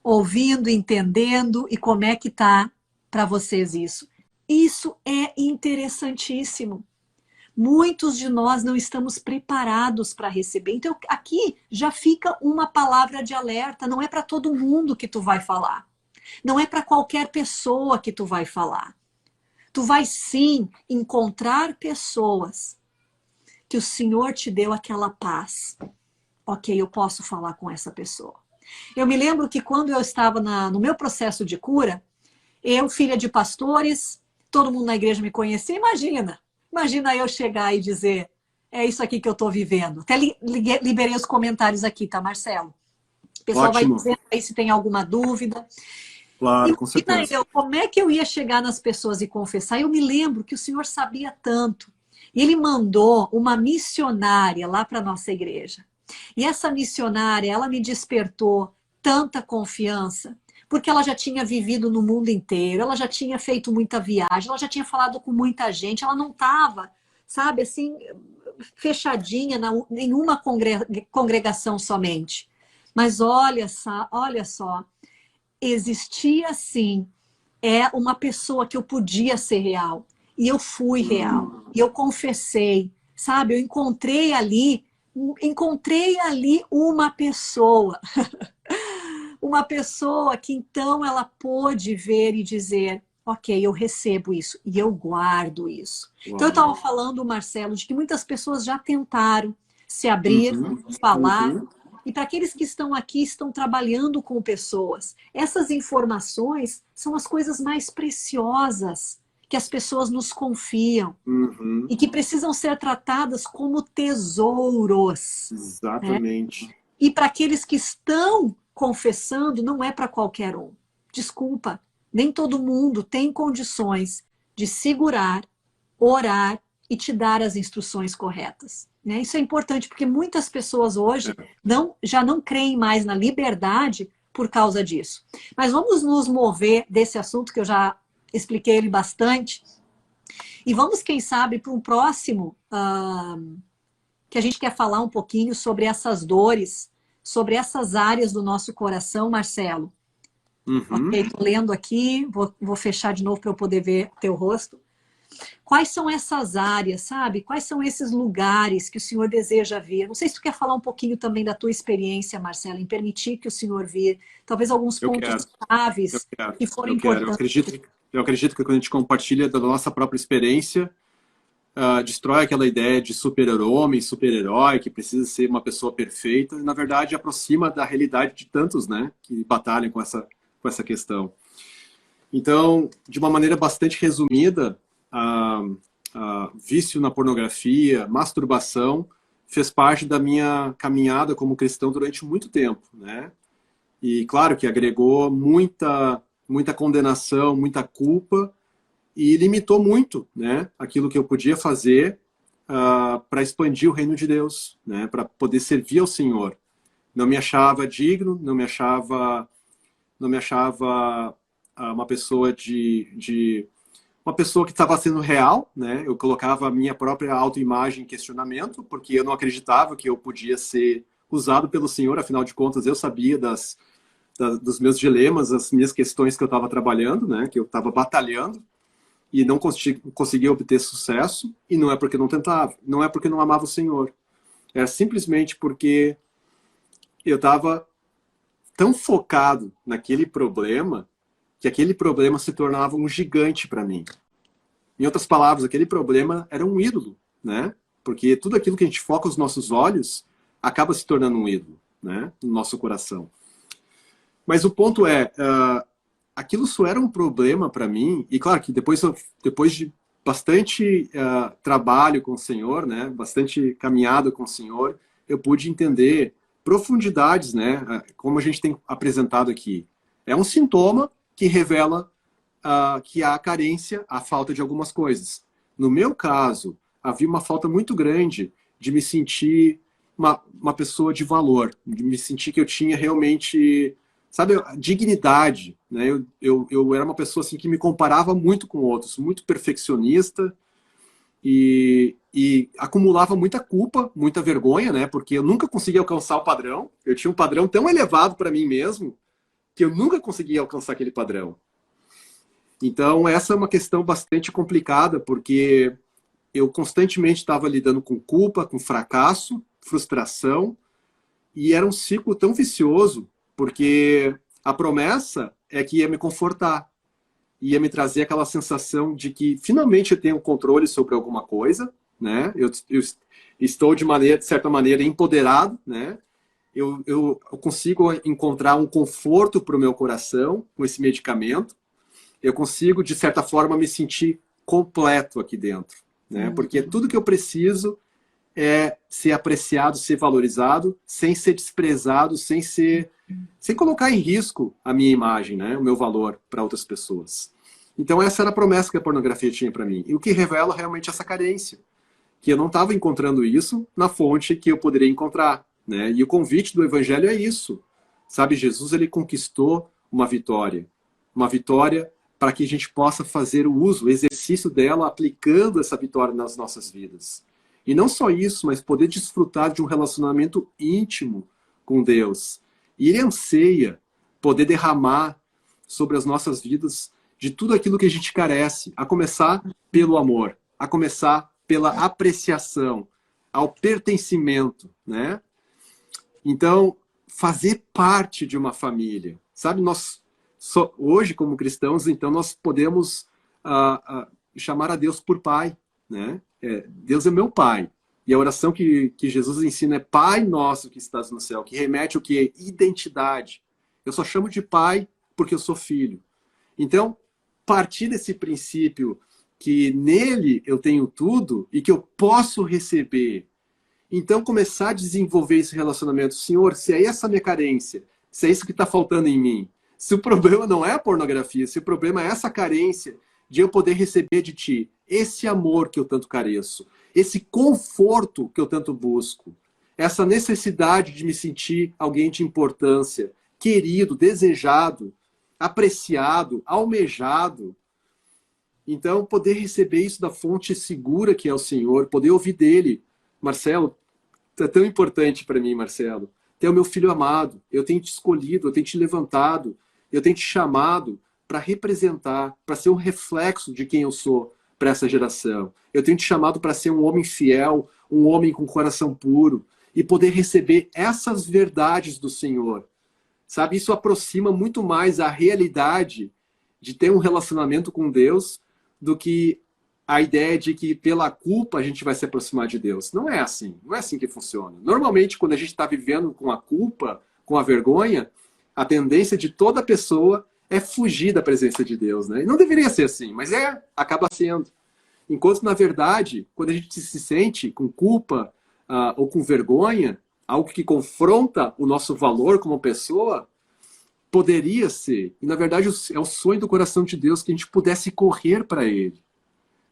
ouvindo, entendendo e como é que tá para vocês isso. Isso é interessantíssimo. Muitos de nós não estamos preparados para receber. Então, aqui já fica uma palavra de alerta. Não é para todo mundo que tu vai falar. Não é para qualquer pessoa que tu vai falar. Tu vai sim encontrar pessoas que o Senhor te deu aquela paz. Ok, eu posso falar com essa pessoa. Eu me lembro que quando eu estava no meu processo de cura, eu, filha de pastores, todo mundo na igreja me conhecia, imagina eu chegar e dizer, é isso aqui que eu estou vivendo. Até liberei os comentários aqui, tá, Marcelo? O pessoal vai Ótimo. dizendo aí se tem alguma dúvida. Claro, com Imagina certeza. eu, como é que eu ia chegar nas pessoas e confessar? Eu me lembro que o Senhor sabia tanto. E Ele mandou uma missionária lá para a nossa igreja. E essa missionária, ela me despertou tanta confiança, porque ela já tinha vivido no mundo inteiro, ela já tinha feito muita viagem, ela já tinha falado com muita gente, ela não estava, sabe, assim, fechadinha em uma congregação somente. Mas olha só, existia sim, uma pessoa que eu podia ser real. E eu fui real. E eu confessei, sabe? Eu encontrei ali uma pessoa. Uma pessoa que então ela pôde ver e dizer, ok, eu recebo isso e eu guardo isso. Uau. Então eu estava falando, Marcelo, de que muitas pessoas já tentaram se abrir, falar. E para aqueles que estão aqui, estão trabalhando com pessoas, essas informações são as coisas mais preciosas que as pessoas nos confiam e que precisam ser tratadas como tesouros. Exatamente. Né? E para aqueles que estão confessando, não é para qualquer um. Desculpa, nem todo mundo tem condições de segurar, orar e te dar as instruções corretas. Né? Isso é importante, porque muitas pessoas hoje já não creem mais na liberdade por causa disso. Mas vamos nos mover desse assunto, que eu já expliquei ele bastante, e vamos, quem sabe, para um próximo, que a gente quer falar um pouquinho sobre essas dores, sobre essas áreas do nosso coração, Marcelo. Ok, estou lendo aqui, vou fechar de novo para eu poder ver teu rosto. Quais são essas áreas, sabe? Quais são esses lugares que o Senhor deseja ver? Não sei se tu quer falar um pouquinho também da tua experiência, Marcelo, em permitir que o Senhor vir. Talvez alguns pontos chaves que foram importantes. Eu acredito que quando a gente compartilha da nossa própria experiência, destrói aquela ideia de super-homem, super-herói, que precisa ser uma pessoa perfeita, e na verdade aproxima da realidade de tantos, né, que batalham com essa questão. Então, de uma maneira bastante resumida, vício na pornografia, masturbação, fez parte da minha caminhada como cristão durante muito tempo, né? E claro que agregou muita condenação, muita culpa, e limitou muito, né, aquilo que eu podia fazer para expandir o reino de Deus, né, para poder servir ao Senhor. Não me achava digno, não me achava uma pessoa uma pessoa que estava sendo real, né? Eu colocava a minha própria autoimagem em questionamento, porque eu não acreditava que eu podia ser usado pelo Senhor, afinal de contas eu sabia dos meus dilemas, as minhas questões que eu estava trabalhando, né? Que eu estava batalhando, e não conseguia obter sucesso, e não é porque não tentava, não é porque não amava o Senhor. Era simplesmente porque eu estava tão focado naquele problema, que aquele problema se tornava um gigante para mim. Em outras palavras, aquele problema era um ídolo, né? Porque tudo aquilo que a gente foca os nossos olhos acaba se tornando um ídolo, né? No nosso coração. Mas o ponto é, aquilo só era um problema para mim, e claro que depois de bastante trabalho com o Senhor, né? Bastante caminhado com o Senhor, eu pude entender profundidades, né? Como a gente tem apresentado aqui. É um sintoma que revela que há carência, a falta de algumas coisas. No meu caso, havia uma falta muito grande de me sentir uma pessoa de valor, de me sentir que eu tinha realmente, sabe, dignidade, né? Eu era uma pessoa assim que me comparava muito com outros, muito perfeccionista e acumulava muita culpa, muita vergonha, né? Porque eu nunca conseguia alcançar o padrão. Eu tinha um padrão tão elevado para mim mesmo que eu nunca conseguia alcançar aquele padrão. Então, essa é uma questão bastante complicada, porque eu constantemente estava lidando com culpa, com fracasso, frustração, e era um ciclo tão vicioso, porque a promessa é que ia me confortar, ia me trazer aquela sensação de que finalmente eu tenho controle sobre alguma coisa, né? Eu estou de certa maneira empoderado, né? eu consigo encontrar um conforto para o meu coração com esse medicamento. Eu consigo, de certa forma, me sentir completo aqui dentro, né? Porque tudo que eu preciso é ser apreciado, ser valorizado, sem ser desprezado, sem colocar em risco a minha imagem, né? O meu valor para outras pessoas. Então essa era a promessa que a pornografia tinha para mim. E o que revela realmente essa carência, que eu não estava encontrando isso na fonte que eu poderia encontrar, né? E o convite do evangelho é isso. Sabe, Jesus, ele conquistou uma vitória para que a gente possa fazer o uso, o exercício dela, aplicando essa vitória nas nossas vidas. E não só isso, mas poder desfrutar de um relacionamento íntimo com Deus. E ele anseia poder derramar sobre as nossas vidas de tudo aquilo que a gente carece, a começar pelo amor, a começar pela apreciação, ao pertencimento, né? Então, fazer parte de uma família. Sabe, hoje, como cristãos, então, nós podemos chamar a Deus por Pai, né? Deus é meu Pai. E a oração que Jesus ensina é Pai nosso que estás no céu, que remete ao que é identidade. Eu só chamo de Pai porque eu sou filho. Então, partir desse princípio que nele eu tenho tudo e que eu posso receber. Então, começar a desenvolver esse relacionamento. Senhor, se é essa minha carência, se é isso que está faltando em mim, se o problema não é a pornografia, se o problema é essa carência de eu poder receber de Ti esse amor que eu tanto careço, esse conforto que eu tanto busco, essa necessidade de me sentir alguém de importância, querido, desejado, apreciado, almejado. Então, poder receber isso da fonte segura que é o Senhor, poder ouvir dele. Marcelo, é tão importante para mim, Marcelo. Tu é o meu filho amado, eu tenho te escolhido, eu tenho te levantado, eu tenho te chamado para representar, para ser um reflexo de quem eu sou para essa geração. Eu tenho te chamado para ser um homem fiel, um homem com coração puro, e poder receber essas verdades do Senhor. Sabe, isso aproxima muito mais a realidade de ter um relacionamento com Deus do que a ideia de que pela culpa a gente vai se aproximar de Deus. Não é assim. Não é assim que funciona. Normalmente, quando a gente está vivendo com a culpa, com a vergonha, a tendência de toda pessoa é fugir da presença de Deus, né? E não deveria ser assim, mas acaba sendo. Enquanto, na verdade, quando a gente se sente com culpa ou com vergonha, algo que confronta o nosso valor como pessoa, poderia ser, e na verdade é o sonho do coração de Deus, que a gente pudesse correr para Ele,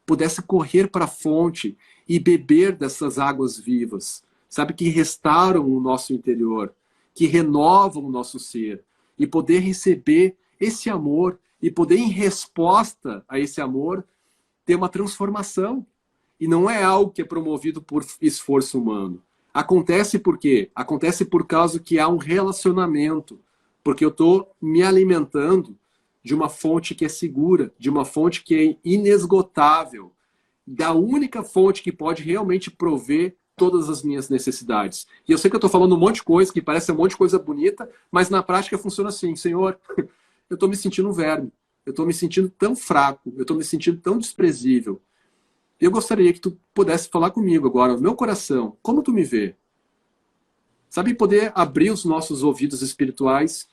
pudesse correr para a fonte e beber dessas águas vivas, sabe, que restauram o nosso interior, que renovam o nosso ser, e poder receber esse amor, e poder, em resposta a esse amor, ter uma transformação. E não é algo que é promovido por esforço humano. Acontece por quê? Acontece por causa que há um relacionamento, porque eu estou me alimentando de uma fonte que é segura, de uma fonte que é inesgotável, da única fonte que pode realmente prover todas as minhas necessidades. E eu sei que eu estou falando um monte de coisa, que parece um monte de coisa bonita, mas na prática funciona assim: Senhor, eu estou me sentindo um verme, eu estou me sentindo tão fraco, eu estou me sentindo tão desprezível. Eu gostaria que tu pudesse falar comigo agora, no meu coração, como tu me vê? Sabe, poder abrir os nossos ouvidos espirituais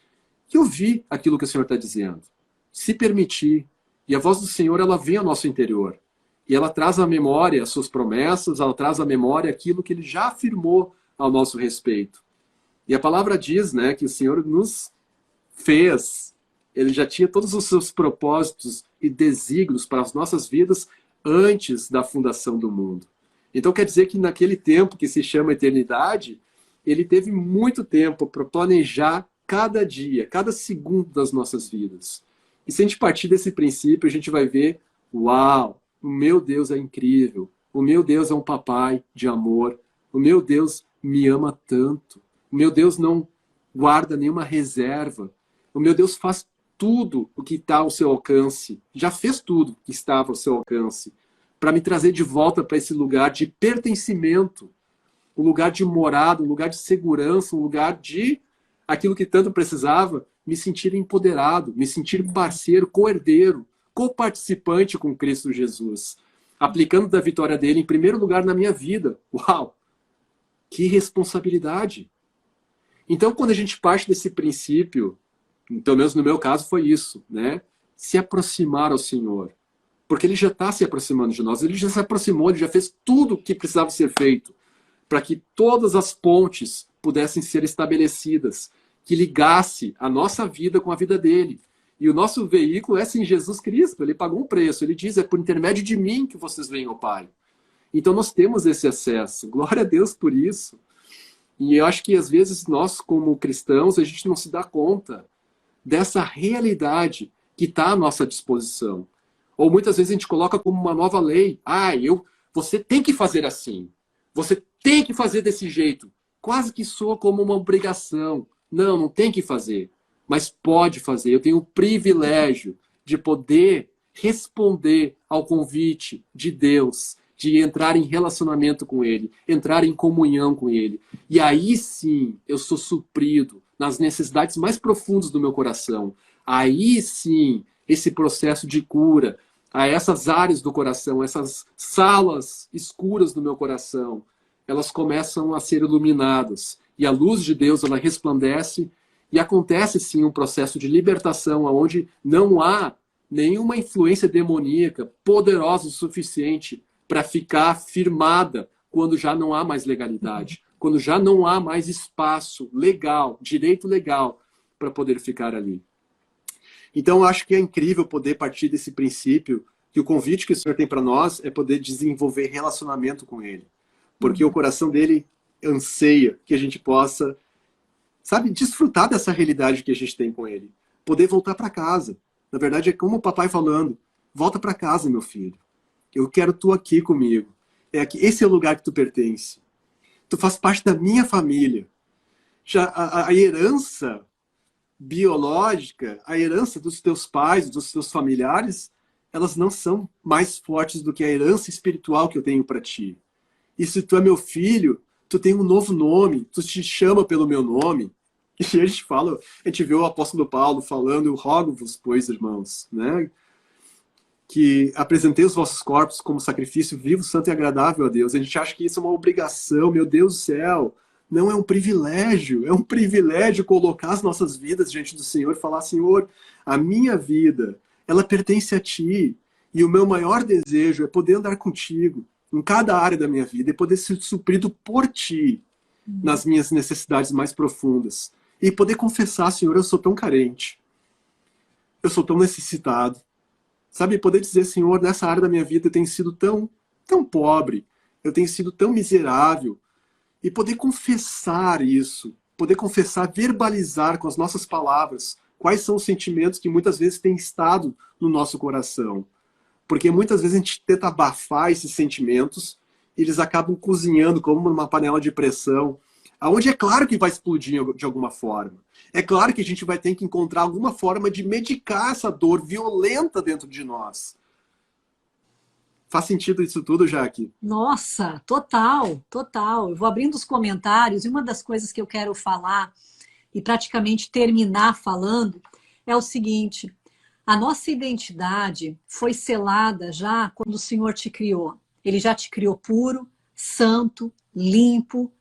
e ouvir aquilo que o Senhor está dizendo. Se permitir. E a voz do Senhor, ela vem ao nosso interior. E ela traz à memória as suas promessas, ela traz à memória aquilo que Ele já afirmou ao nosso respeito. E a palavra diz, né, que o Senhor nos fez. Ele já tinha todos os seus propósitos e desígnios para as nossas vidas antes da fundação do mundo. Então quer dizer que naquele tempo que se chama eternidade, Ele teve muito tempo para planejar cada dia, cada segundo das nossas vidas. E se a gente partir desse princípio, a gente vai ver, uau, o meu Deus é incrível, o meu Deus é um papai de amor, o meu Deus me ama tanto, o meu Deus não guarda nenhuma reserva, o meu Deus faz tudo o que está ao seu alcance, já fez tudo que estava ao seu alcance, para me trazer de volta para esse lugar de pertencimento, um lugar de morada, um lugar de segurança, um lugar de aquilo que tanto precisava, me sentir empoderado, me sentir parceiro, co-herdeiro, co-participante com Cristo Jesus, aplicando da vitória dele em primeiro lugar na minha vida. Uau! Que responsabilidade! Então, quando a gente parte desse princípio, pelo menos no meu caso foi isso, né? Se aproximar ao Senhor. Porque Ele já está se aproximando de nós, Ele já se aproximou, Ele já fez tudo o que precisava ser feito para que todas as pontes pudessem ser estabelecidas, que ligasse a nossa vida com a vida dele. E o nosso veículo é sim Jesus Cristo, Ele pagou um preço, Ele diz, é por intermédio de mim que vocês vêm ao Pai. Então nós temos esse acesso, glória a Deus por isso. E eu acho que às vezes nós, como cristãos, a gente não se dá conta dessa realidade que está à nossa disposição. Ou muitas vezes a gente coloca como uma nova lei. Você tem que fazer assim. Você tem que fazer desse jeito. Quase que soa como uma obrigação. Não, não tem que fazer. Mas pode fazer. Eu tenho o privilégio de poder responder ao convite de Deus, de entrar em relacionamento com Ele, entrar em comunhão com Ele. E aí sim eu sou suprido nas necessidades mais profundas do meu coração. Aí sim esse processo de cura, a essas áreas do coração, essas salas escuras do meu coração, elas começam a ser iluminadas. E a luz de Deus, ela resplandece e acontece sim um processo de libertação onde não há nenhuma influência demoníaca poderosa o suficiente para ficar firmada quando já não há mais legalidade, quando já não há mais espaço legal, direito legal para poder ficar ali. Então, eu acho que é incrível poder partir desse princípio que o convite que o Senhor tem para nós é poder desenvolver relacionamento com Ele. Porque o coração dele anseia que a gente possa, sabe, desfrutar dessa realidade que a gente tem com Ele. Poder voltar para casa. Na verdade, é como o papai falando, volta para casa, meu filho. Eu quero tu aqui comigo. Esse é o lugar que tu pertence. Tu faz parte da minha família. Já a herança biológica, a herança dos teus pais, dos teus familiares, elas não são mais fortes do que a herança espiritual que eu tenho para ti. E se tu é meu filho, tu tem um novo nome, tu te chama pelo meu nome. E a gente vê o apóstolo Paulo falando, eu rogo-vos, pois, irmãos, né? Que apresentei os vossos corpos como sacrifício vivo, santo e agradável a Deus. A gente acha que isso é uma obrigação, meu Deus do céu. Não, é um privilégio colocar as nossas vidas diante do Senhor e falar, Senhor, a minha vida, ela pertence a Ti. E o meu maior desejo é poder andar contigo em cada área da minha vida e poder ser suprido por Ti nas minhas necessidades mais profundas. E poder confessar, Senhor, eu sou tão carente. Eu sou tão necessitado. Sabe, poder dizer, Senhor, nessa área da minha vida eu tenho sido tão pobre, eu tenho sido tão miserável. E poder confessar isso, poder confessar, verbalizar com as nossas palavras quais são os sentimentos que muitas vezes têm estado no nosso coração. Porque muitas vezes a gente tenta abafar esses sentimentos e eles acabam cozinhando como numa panela de pressão, aonde é claro que vai explodir de alguma forma. É claro que a gente vai ter que encontrar alguma forma de medicar essa dor violenta dentro de nós. Faz sentido isso tudo, Jaque? Nossa, total, total. Eu vou abrindo os comentários e uma das coisas que eu quero falar e praticamente terminar falando é o seguinte: a nossa identidade foi selada já quando o Senhor te criou. Ele já te criou puro, santo, limpo,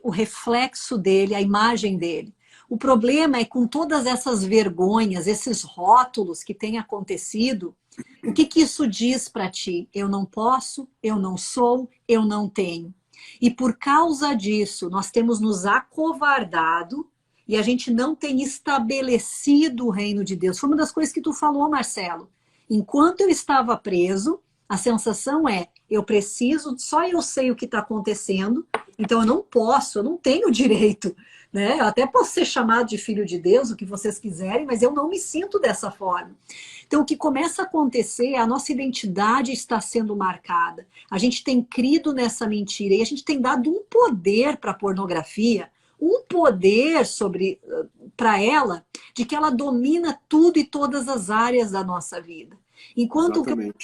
o reflexo dele, a imagem dele. O problema é com todas essas vergonhas, esses rótulos que têm acontecido, o que isso diz para ti? Eu não posso, eu não sou, eu não tenho. E por causa disso, nós temos nos acovardado e a gente não tem estabelecido o reino de Deus. Foi uma das coisas que tu falou, Marcelo. Enquanto eu estava preso, a sensação é, eu preciso, só eu sei o que está acontecendo, então eu não posso, eu não tenho direito. Né? Eu até posso ser chamado de filho de Deus, o que vocês quiserem, mas eu não me sinto dessa forma. Então, o que começa a acontecer é a nossa identidade está sendo marcada. A gente tem crido nessa mentira e a gente tem dado um poder para a pornografia, um poder para ela, de que ela domina tudo e todas as áreas da nossa vida. Enquanto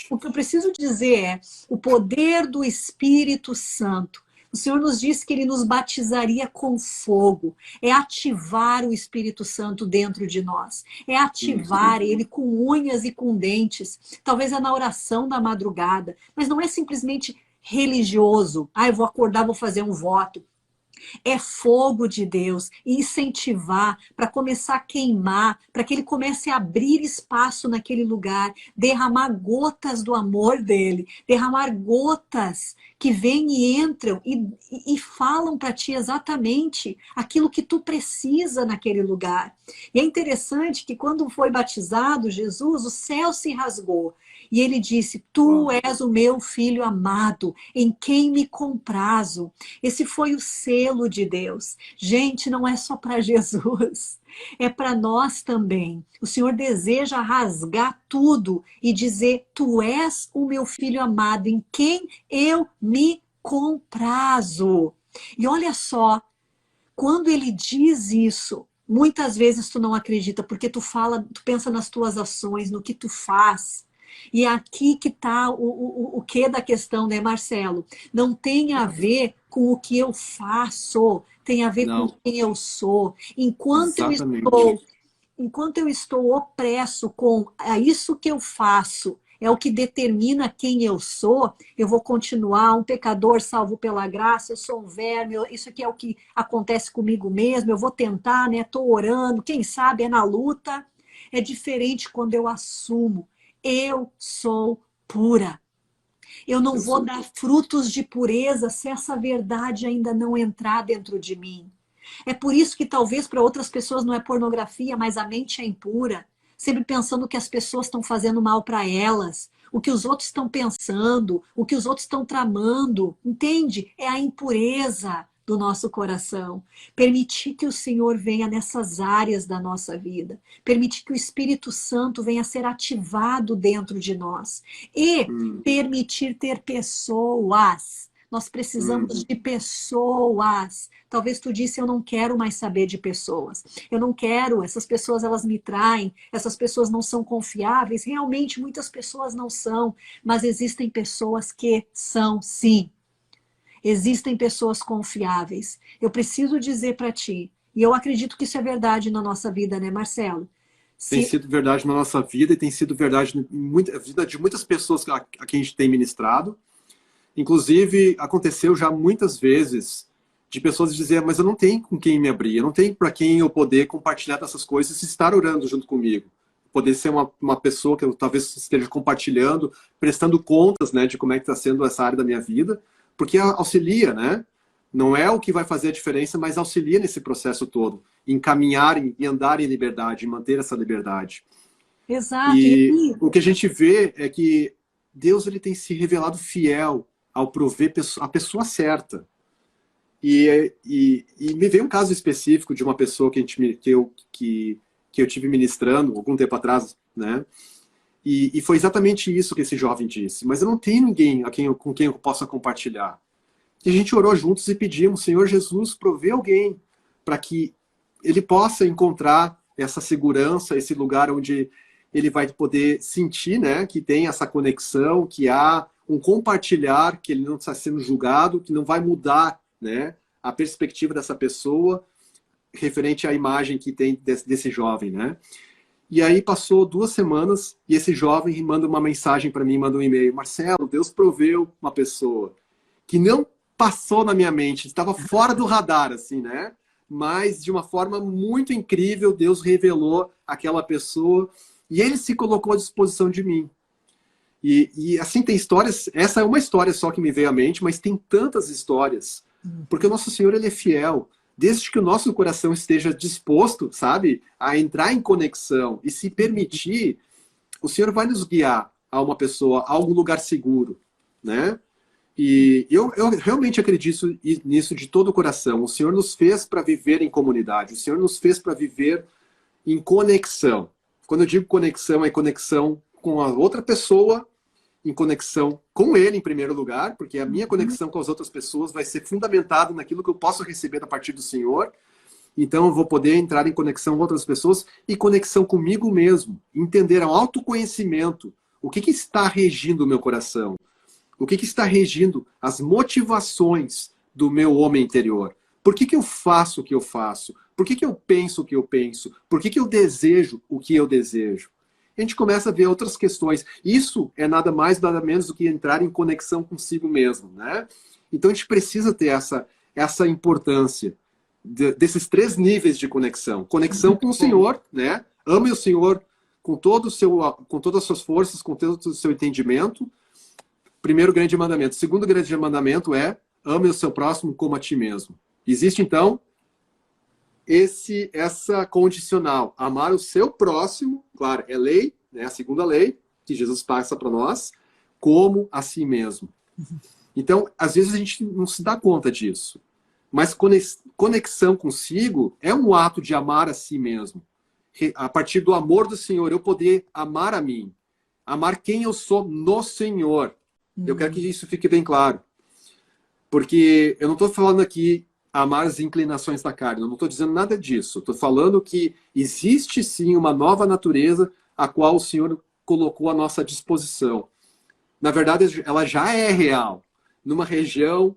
o que eu preciso dizer é o poder do Espírito Santo. O Senhor nos disse que Ele nos batizaria com fogo. É ativar o Espírito Santo dentro de nós. É ativar Ele com unhas e com dentes. Talvez é na oração da madrugada. Mas não é simplesmente religioso. Eu vou acordar, vou fazer um voto. É fogo de Deus, incentivar para começar a queimar, para que ele comece a abrir espaço naquele lugar, derramar gotas do amor dele, derramar gotas que vêm e entram e falam para ti exatamente aquilo que tu precisa naquele lugar. E é interessante que quando foi batizado Jesus, o céu se rasgou. E ele disse: Tu és o meu filho amado, em quem me comprazo. Esse foi o selo de Deus. Gente, não é só para Jesus, é para nós também. O Senhor deseja rasgar tudo e dizer: Tu és o meu filho amado, em quem eu me comprazo. E olha só, quando ele diz isso, muitas vezes tu não acredita, porque tu pensa nas tuas ações, no que tu faz. E é aqui que está o que da questão, né, Marcelo? Não tem a ver com o que eu faço, tem a ver com Não, quem eu sou. exatamente. Enquanto eu estou opresso com isso que eu faço, é o que determina quem eu sou, eu vou continuar um pecador salvo pela graça, eu sou um verme, isso aqui é o que acontece comigo mesmo, eu vou tentar, né? Estou orando, quem sabe é na luta. É diferente quando eu assumo. Eu sou pura. Eu não Eu vou sou. dar frutos de pureza se essa verdade ainda não entrar dentro de mim. É por isso que talvez para outras pessoas não é pornografia, mas a mente é impura, sempre pensando que as pessoas estão fazendo mal para elas, o que os outros estão pensando, o que os outros estão tramando, entende? É a impureza do nosso coração. Permitir que o Senhor venha nessas áreas da nossa vida, permitir que o Espírito Santo venha ser ativado dentro de nós e Hum, permitir ter pessoas. Nós precisamos hum, de pessoas. Talvez tu disse: eu não quero mais saber de pessoas. Eu não quero, essas pessoas elas me traem, essas pessoas não são confiáveis. Realmente muitas pessoas não são, mas existem pessoas que são sim. Existem pessoas confiáveis. Eu preciso dizer para ti, e eu acredito que isso é verdade na nossa vida, né, Marcelo? tem Se sido verdade na nossa vida e tem sido verdade na vida de muitas pessoas a quem a gente tem ministrado. Inclusive, aconteceu já muitas vezes de pessoas dizer, mas eu não tenho com quem me abrir, eu não tenho para quem eu poder compartilhar dessas coisas e estar orando junto comigo. Poder ser uma pessoa que eu talvez esteja compartilhando, prestando contas, né, de como é que está sendo essa área da minha vida, porque auxilia, né? Não é o que vai fazer a diferença, mas auxilia nesse processo todo, em caminhar e andar em liberdade, em manter essa liberdade. exato, e E aí, o que a gente vê é que Deus ele tem se revelado fiel ao prover a pessoa certa. E me veio um caso específico de uma pessoa que eu tive ministrando algum tempo atrás, né? E foi exatamente isso que esse jovem disse. Mas eu não tenho ninguém com quem eu possa compartilhar. E a gente orou juntos e pedimos: Senhor Jesus, provê alguém para que ele possa encontrar essa segurança, esse lugar onde ele vai poder sentir, né, que tem essa conexão, que há um compartilhar, que ele não está sendo julgado, que não vai mudar, né, a perspectiva dessa pessoa referente à imagem que tem desse jovem, né? E aí passou 2 semanas e esse jovem manda uma mensagem para mim, manda um e-mail: Marcelo, Deus proveu uma pessoa que não passou na minha mente, estava fora do radar, assim, né? Mas de uma forma muito incrível, Deus revelou aquela pessoa e ele se colocou à disposição de mim. E assim, tem histórias, essa é uma história só que me veio à mente, mas tem tantas histórias, porque o nosso Senhor, ele é fiel. Desde que o nosso coração esteja disposto, sabe, a entrar em conexão e se permitir, o Senhor vai nos guiar a uma pessoa, a algum lugar seguro, né? E eu realmente acredito nisso de todo o coração. O Senhor nos fez para viver em comunidade. O Senhor nos fez para viver em conexão. Quando eu digo conexão, é conexão com a outra pessoa, em conexão com Ele, em primeiro lugar, porque a minha conexão com as outras pessoas vai ser fundamentada naquilo que eu posso receber a partir do Senhor. Então eu vou poder entrar em conexão com outras pessoas e conexão comigo mesmo. Entender o autoconhecimento. O que está regindo o meu coração? O que está regindo as motivações do meu homem interior? Por que eu faço o que eu faço? Por que eu penso o que eu penso? Por que eu desejo o que eu desejo? A gente começa a ver outras questões. Isso é nada mais, nada menos do que entrar em conexão consigo mesmo, né? Então a gente precisa ter essa importância desses 3 níveis de conexão. Conexão com o Senhor, né? Ame o Senhor com todas as suas forças, com todo o seu entendimento. Primeiro grande mandamento. Segundo grande mandamento é ame o seu próximo como a ti mesmo. Existe, então, essa condicional. Amar o seu próximo, claro, é lei, né? A segunda lei que Jesus passa para nós, como a si mesmo. Então, às vezes a gente não se dá conta disso. Mas conexão consigo é um ato de amar a si mesmo. A partir do amor do Senhor, eu poder amar a mim. Amar quem eu sou no Senhor. Eu quero que isso fique bem claro. Porque eu não estou falando aqui amar as inclinações da carne. Eu não estou dizendo nada disso. Estou falando que existe sim uma nova natureza a qual o Senhor colocou à nossa disposição. Na verdade, ela já é real. Numa região,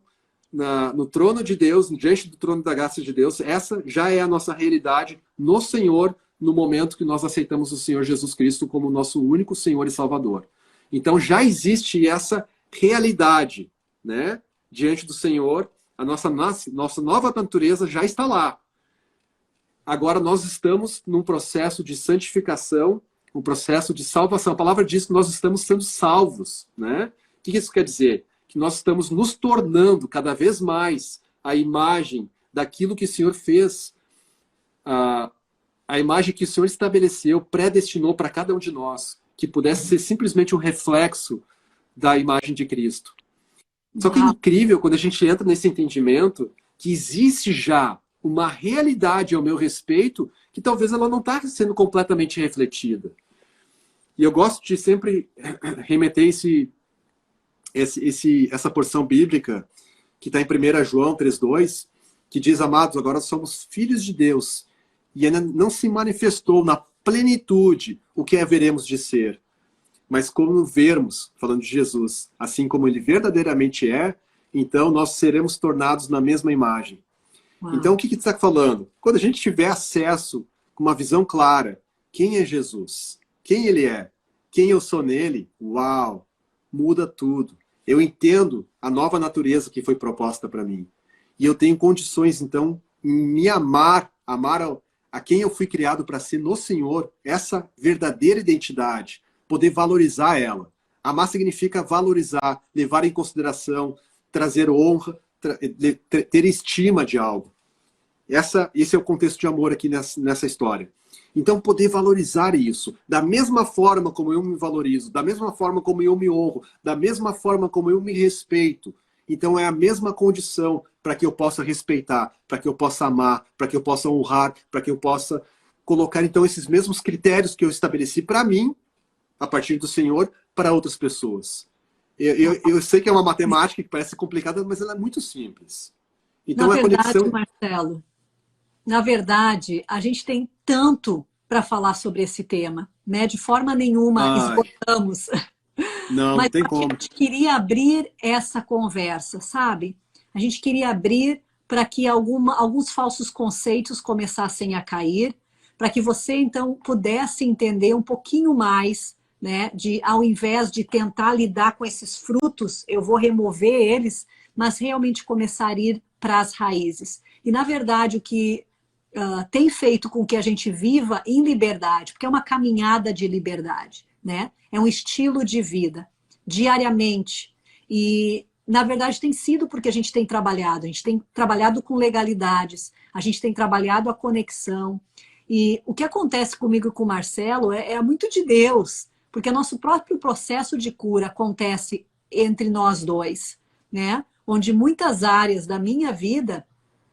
no trono de Deus, diante do trono da graça de Deus, essa já é a nossa realidade no Senhor, no momento que nós aceitamos o Senhor Jesus Cristo como nosso único Senhor e Salvador. Então já existe essa realidade, né? Diante do Senhor, a nossa nova natureza já está lá. Agora nós estamos num processo de santificação, um processo de salvação. A palavra diz que nós estamos sendo salvos, né? O que isso quer dizer? Que nós estamos nos tornando cada vez mais a imagem daquilo que o Senhor fez, a imagem que o Senhor estabeleceu, predestinou para cada um de nós, que pudesse ser simplesmente um reflexo da imagem de Cristo. Só que é incrível quando a gente entra nesse entendimento que existe já uma realidade ao meu respeito que talvez ela não está sendo completamente refletida. E eu gosto de sempre remeter essa porção bíblica que está em 1 João 3,2, que diz, amados, agora somos filhos de Deus e ainda não se manifestou na plenitude o que haveremos de ser. Mas como vermos, falando de Jesus, assim como ele verdadeiramente é, então nós seremos tornados na mesma imagem. Uau. Então o que está falando? Quando a gente tiver acesso com uma visão clara, quem é Jesus? Quem ele é? Quem eu sou nele? Uau! Muda tudo. Eu entendo a nova natureza que foi proposta para mim. E eu tenho condições, então, em me amar a quem eu fui criado para ser no Senhor, essa verdadeira identidade, poder valorizar ela. Amar significa valorizar, levar em consideração, trazer honra, ter estima de algo. Esse é o contexto de amor aqui nessa história. Então, poder valorizar isso, da mesma forma como eu me valorizo, da mesma forma como eu me honro, da mesma forma como eu me respeito. Então, é a mesma condição para que eu possa respeitar, para que eu possa amar, para que eu possa honrar, para que eu possa colocar, então, esses mesmos critérios que eu estabeleci para mim, a partir do Senhor, para outras pessoas. Eu sei que é uma matemática que parece complicada, mas ela é muito simples. Então, na verdade, Marcelo, na verdade, a gente tem tanto para falar sobre esse tema, né? De forma nenhuma esgotamos. Não, mas não tem como. A gente queria abrir essa conversa, sabe? A gente queria abrir para que alguns falsos conceitos começassem a cair, para que você, então, pudesse entender um pouquinho mais, né? Ao invés de tentar lidar com esses frutos, eu vou remover eles, mas realmente começar a ir para as raízes. E, na verdade, o que tem feito com que a gente viva em liberdade, porque é uma caminhada de liberdade, né? É um estilo de vida, diariamente. E, na verdade, tem sido porque a gente tem trabalhado com legalidades, a gente tem trabalhado a conexão. E o que acontece comigo e com o Marcelo é muito de Deus, porque o nosso próprio processo de cura acontece entre nós dois, né? Onde muitas áreas da minha vida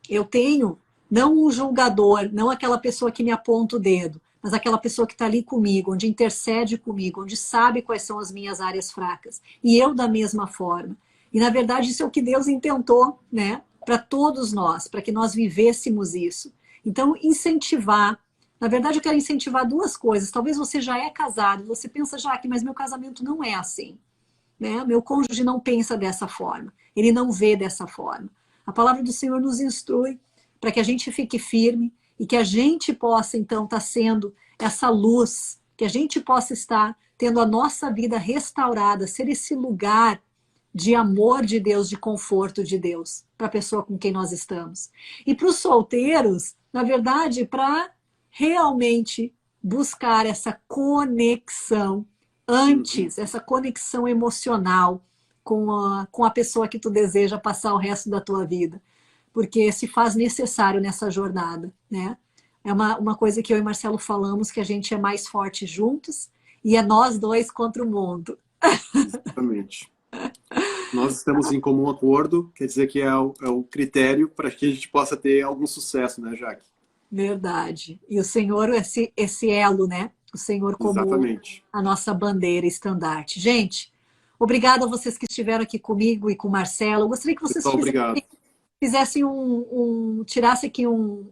eu tenho não um julgador, não aquela pessoa que me aponta o dedo, mas aquela pessoa que está ali comigo, onde intercede comigo, onde sabe quais são as minhas áreas fracas. E eu da mesma forma. E, na verdade, isso é o que Deus intentou, né, para todos nós, para que nós vivêssemos isso. Então, incentivar. Na verdade, eu quero incentivar duas coisas. Talvez você já é casado, você pensa, Jaque, mas meu casamento não é assim. Né? Meu cônjuge não pensa dessa forma. Ele não vê dessa forma. A palavra do Senhor nos instrui para que a gente fique firme e que a gente possa, então, estar sendo essa luz, que a gente possa estar tendo a nossa vida restaurada, ser esse lugar de amor de Deus, de conforto de Deus para a pessoa com quem nós estamos. E para os solteiros, na verdade, para realmente buscar essa conexão antes, essa conexão emocional com a pessoa que tu deseja passar o resto da tua vida. Porque se faz necessário nessa jornada, né? É uma coisa que eu e Marcelo falamos, que a gente é mais forte juntos e é nós dois contra o mundo. Exatamente. Nós estamos em comum acordo, quer dizer que é o critério para que a gente possa ter algum sucesso, né, Jaque? Verdade. E o Senhor, esse elo, né? O Senhor como Exatamente. a nossa bandeira estandarte. Gente, obrigada a vocês que estiveram aqui comigo e com o Marcelo. Eu gostaria que vocês Pessoal, obrigado. fizessem tirassem aqui um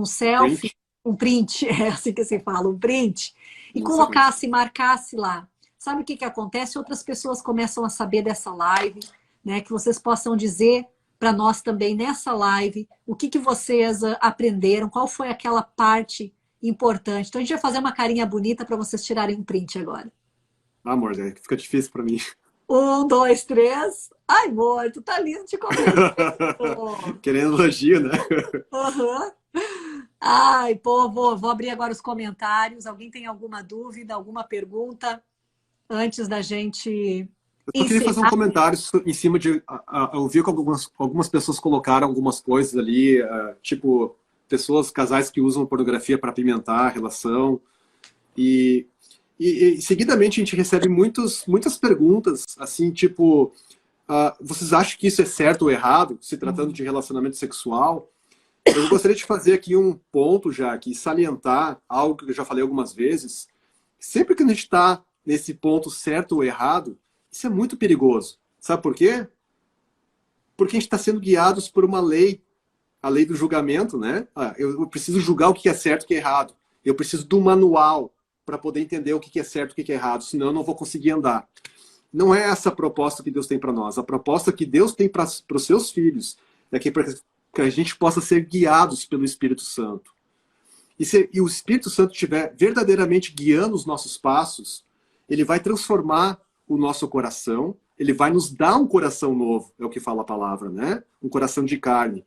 selfie, Print? um print, é assim que se fala, um print, e Exatamente. colocasse, marcasse lá. Sabe o que acontece? Outras pessoas começam a saber dessa live, né? Que vocês possam dizer para nós também nessa live o que vocês aprenderam, qual foi aquela parte importante. Então a gente vai fazer uma carinha bonita para vocês tirarem um print agora. Amor, fica difícil para mim. 1, 2, 3. Ai, amor, tu tá lindo de conversa. Querendo elogio, né? Uhum. Ai, pô, vou abrir agora os comentários. Alguém tem alguma dúvida, alguma pergunta antes da gente Eu só queria fazer um encerrar? comentário em cima de... Eu vi que algumas pessoas colocaram algumas coisas ali, tipo, casais que usam pornografia para apimentar a relação. E seguidamente a gente recebe muitas perguntas, assim, tipo, vocês acham que isso é certo ou errado, se tratando de relacionamento sexual? Eu gostaria de fazer aqui um ponto já, aqui, salientar algo que eu já falei algumas vezes. Sempre que a gente está nesse ponto certo ou errado, isso é muito perigoso. Sabe por quê? Porque a gente está sendo guiados por uma lei, a lei do julgamento, né? Eu preciso julgar o que é certo e o que é errado. Eu preciso de um manual para poder entender o que é certo e o que é errado, senão eu não vou conseguir andar. Não é essa a proposta que Deus tem para nós. A proposta que Deus tem para os seus filhos é que a gente possa ser guiados pelo Espírito Santo. E se o Espírito Santo estiver verdadeiramente guiando os nossos passos, ele vai transformar o nosso coração, ele vai nos dar um coração novo, é o que fala a palavra, né? Um coração de carne.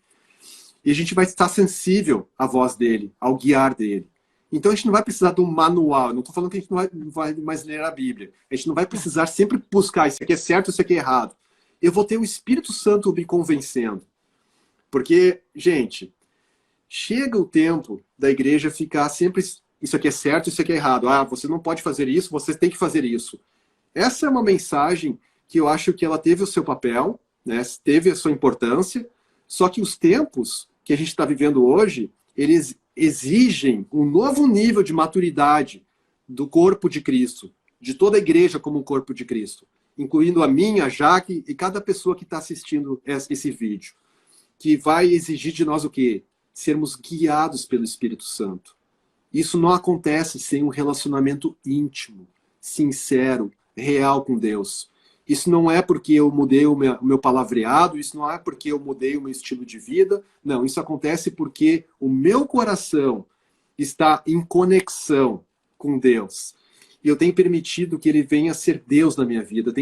E a gente vai estar sensível à voz dele, ao guiar dele. Então a gente não vai precisar de um manual. Eu não estou falando que a gente não vai mais ler a Bíblia. A gente não vai precisar sempre buscar isso aqui é certo, isso aqui é errado. Eu vou ter o Espírito Santo me convencendo. Porque, gente, chega o tempo da igreja ficar sempre isso aqui é certo, isso aqui é errado. Você não pode fazer isso, você tem que fazer isso. Essa é uma mensagem que eu acho que ela teve o seu papel, né? Teve a sua importância, só que os tempos que a gente está vivendo hoje, eles exigem um novo nível de maturidade do corpo de Cristo, de toda a igreja como um corpo de Cristo, incluindo a minha, a Jaque e cada pessoa que está assistindo esse vídeo, que vai exigir de nós o quê? Sermos guiados pelo Espírito Santo. Isso não acontece sem um relacionamento íntimo, sincero, real com Deus. Isso não é porque eu mudei o meu palavreado, isso não é porque eu mudei o meu estilo de vida. Não, isso acontece porque o meu coração está em conexão com Deus. E eu tenho permitido que ele venha ser Deus na minha vida.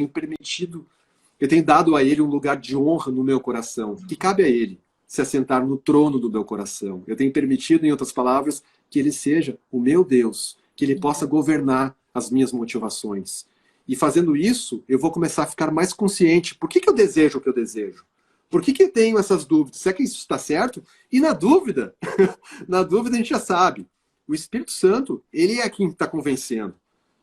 Eu tenho dado a ele um lugar de honra no meu coração, que cabe a ele se assentar no trono do meu coração. Eu tenho permitido, em outras palavras, que ele seja o meu Deus, que ele possa governar as minhas motivações. E fazendo isso, eu vou começar a ficar mais consciente. Por que eu desejo o que eu desejo? Por que eu tenho essas dúvidas? Será que isso está certo? E na dúvida, na dúvida a gente já sabe. O Espírito Santo, ele é quem está convencendo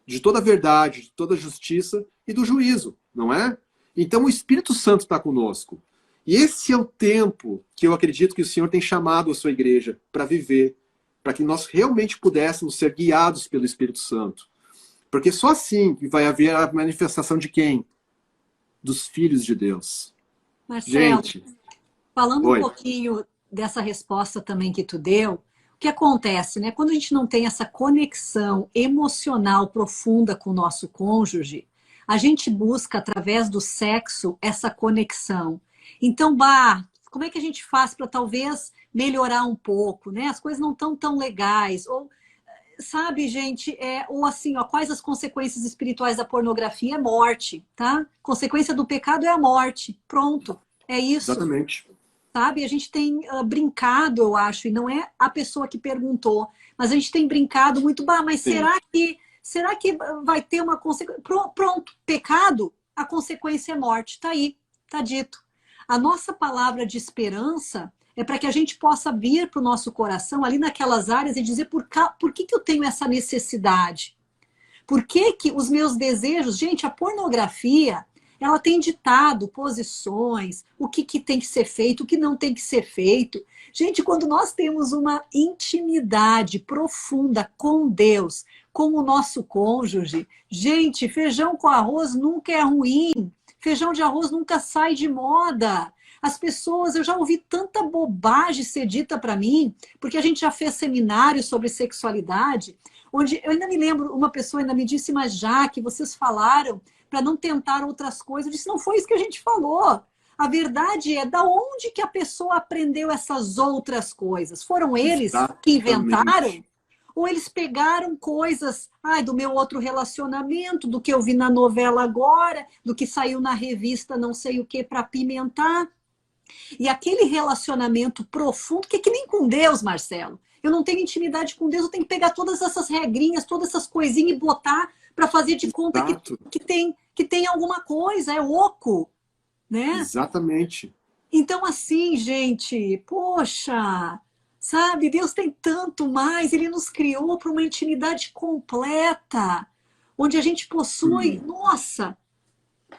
de toda a verdade, de toda a justiça e do juízo, não é? Então o Espírito Santo está conosco. E esse é o tempo que eu acredito que o Senhor tem chamado a sua igreja para viver, para que nós realmente pudéssemos ser guiados pelo Espírito Santo. Porque só assim que vai haver a manifestação de quem? Dos filhos de Deus. Marcelo, Gente, falando um oi. pouquinho dessa resposta também que tu deu, o que acontece, né? Quando a gente não tem essa conexão emocional profunda com o nosso cônjuge, a gente busca, através do sexo, essa conexão. Então, como é que a gente faz para talvez melhorar um pouco, né? As coisas não estão tão legais, ou sabe, gente, ou assim, ó, quais as consequências espirituais da pornografia? É morte, tá? Consequência do pecado é a morte. Pronto, é isso. Exatamente. Sabe? A gente tem brincado, eu acho, e não é a pessoa que perguntou, mas a gente tem brincado muito, bah, mas Sim. será que vai ter uma consequência? Pronto, pecado, a consequência é morte. Tá aí, tá dito. A nossa palavra de esperança é para que a gente possa vir para o nosso coração ali naquelas áreas e dizer por que eu tenho essa necessidade? Por que que os meus desejos... Gente, a pornografia, ela tem ditado posições, o que tem que ser feito, o que não tem que ser feito. Gente, quando nós temos uma intimidade profunda com Deus, com o nosso cônjuge, gente, feijão com arroz nunca é ruim. Feijão de arroz nunca sai de moda. As pessoas, eu já ouvi tanta bobagem ser dita para mim, porque a gente já fez seminário sobre sexualidade, onde eu ainda me lembro, uma pessoa ainda me disse, mas já que vocês falaram para não tentar outras coisas, eu disse, não foi isso que a gente falou. A verdade é, da onde que a pessoa aprendeu essas outras coisas? Foram eles que inventaram? Exatamente. Ou eles pegaram coisas, do meu outro relacionamento, do que eu vi na novela agora, do que saiu na revista não sei o que para apimentar? E aquele relacionamento profundo, que é que nem com Deus, Marcelo. Eu não tenho intimidade com Deus, eu tenho que pegar todas essas regrinhas, todas essas coisinhas e botar para fazer de conta Exato. que tem alguma coisa, é oco, né? Exatamente. Então, assim, gente, poxa, sabe, Deus tem tanto mais, Ele nos criou para uma intimidade completa, onde a gente possui, nossa,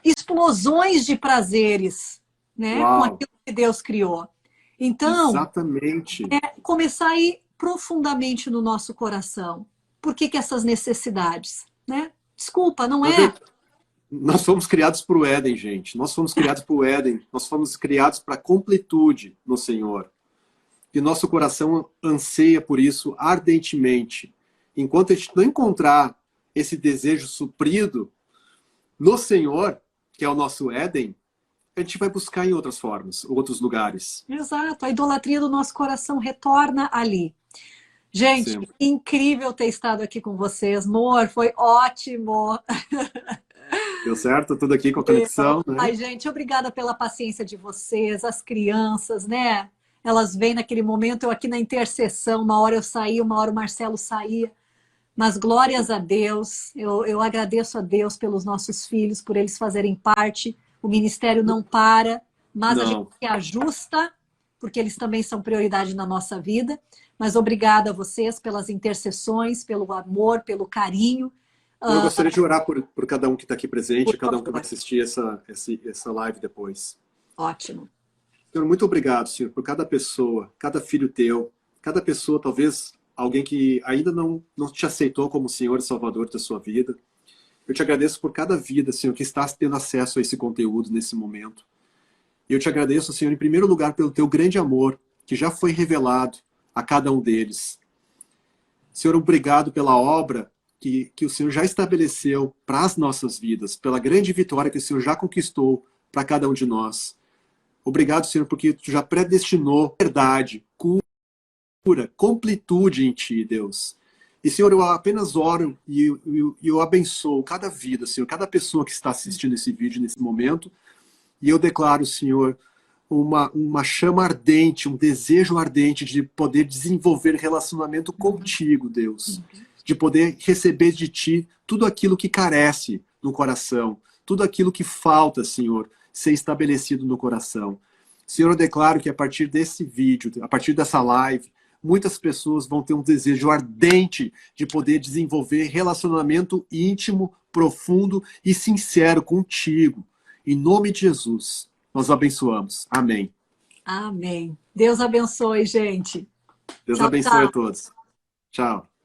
explosões de prazeres, né, com Uau. aquilo que Deus criou. Então, Exatamente. começar a ir profundamente no nosso coração. Por que essas necessidades, né? Desculpa, não Na é? verdade, nós fomos criados para o Éden, gente. Nós fomos criados para o Éden. Nós fomos criados para a completude no Senhor. E nosso coração anseia por isso ardentemente. Enquanto a gente não encontrar esse desejo suprido no Senhor, que é o nosso Éden, a gente vai buscar em outras formas, outros lugares. Exato, a idolatria do nosso coração retorna ali. Gente, Sempre. incrível ter estado aqui com vocês. Amor, foi ótimo. Deu certo? Tudo aqui com a conexão, né? Ai, gente, obrigada pela paciência de vocês, as crianças, né? Elas vêm naquele momento, eu aqui na intercessão, uma hora eu saía, uma hora o Marcelo saía. Mas glórias a Deus, eu agradeço a Deus pelos nossos filhos, por eles fazerem parte. O ministério não para, mas a gente Não. se ajusta, porque eles também são prioridade na nossa vida. Mas obrigada a vocês pelas intercessões, pelo amor, pelo carinho. Eu gostaria de orar por cada um que está aqui presente, Por cada um que vai favor. assistir essa live depois. Ótimo. Senhor, muito obrigado, Senhor, por cada pessoa, cada filho teu, cada pessoa, talvez alguém que ainda não te aceitou como Senhor e Salvador da sua vida. Eu te agradeço por cada vida, Senhor, que está tendo acesso a esse conteúdo nesse momento. E eu te agradeço, Senhor, em primeiro lugar, pelo teu grande amor, que já foi revelado a cada um deles. Senhor, obrigado pela obra que o Senhor já estabeleceu para as nossas vidas, pela grande vitória que o Senhor já conquistou para cada um de nós. Obrigado, Senhor, porque tu já predestinou verdade, cura, completude em ti, Deus. E, Senhor, eu apenas oro e eu abençoo cada vida, Senhor, cada pessoa que está assistindo esse vídeo nesse momento. E eu declaro, Senhor, uma chama ardente, um desejo ardente de poder desenvolver relacionamento contigo, Deus. De poder receber de ti tudo aquilo que carece no coração, tudo aquilo que falta, Senhor, ser estabelecido no coração. Senhor, eu declaro que a partir desse vídeo, a partir dessa live, muitas pessoas vão ter um desejo ardente de poder desenvolver relacionamento íntimo, profundo e sincero contigo. Em nome de Jesus, nós abençoamos. Amém. Amém. Deus abençoe, gente. Deus Tchau, abençoe tchau. a todos. Tchau.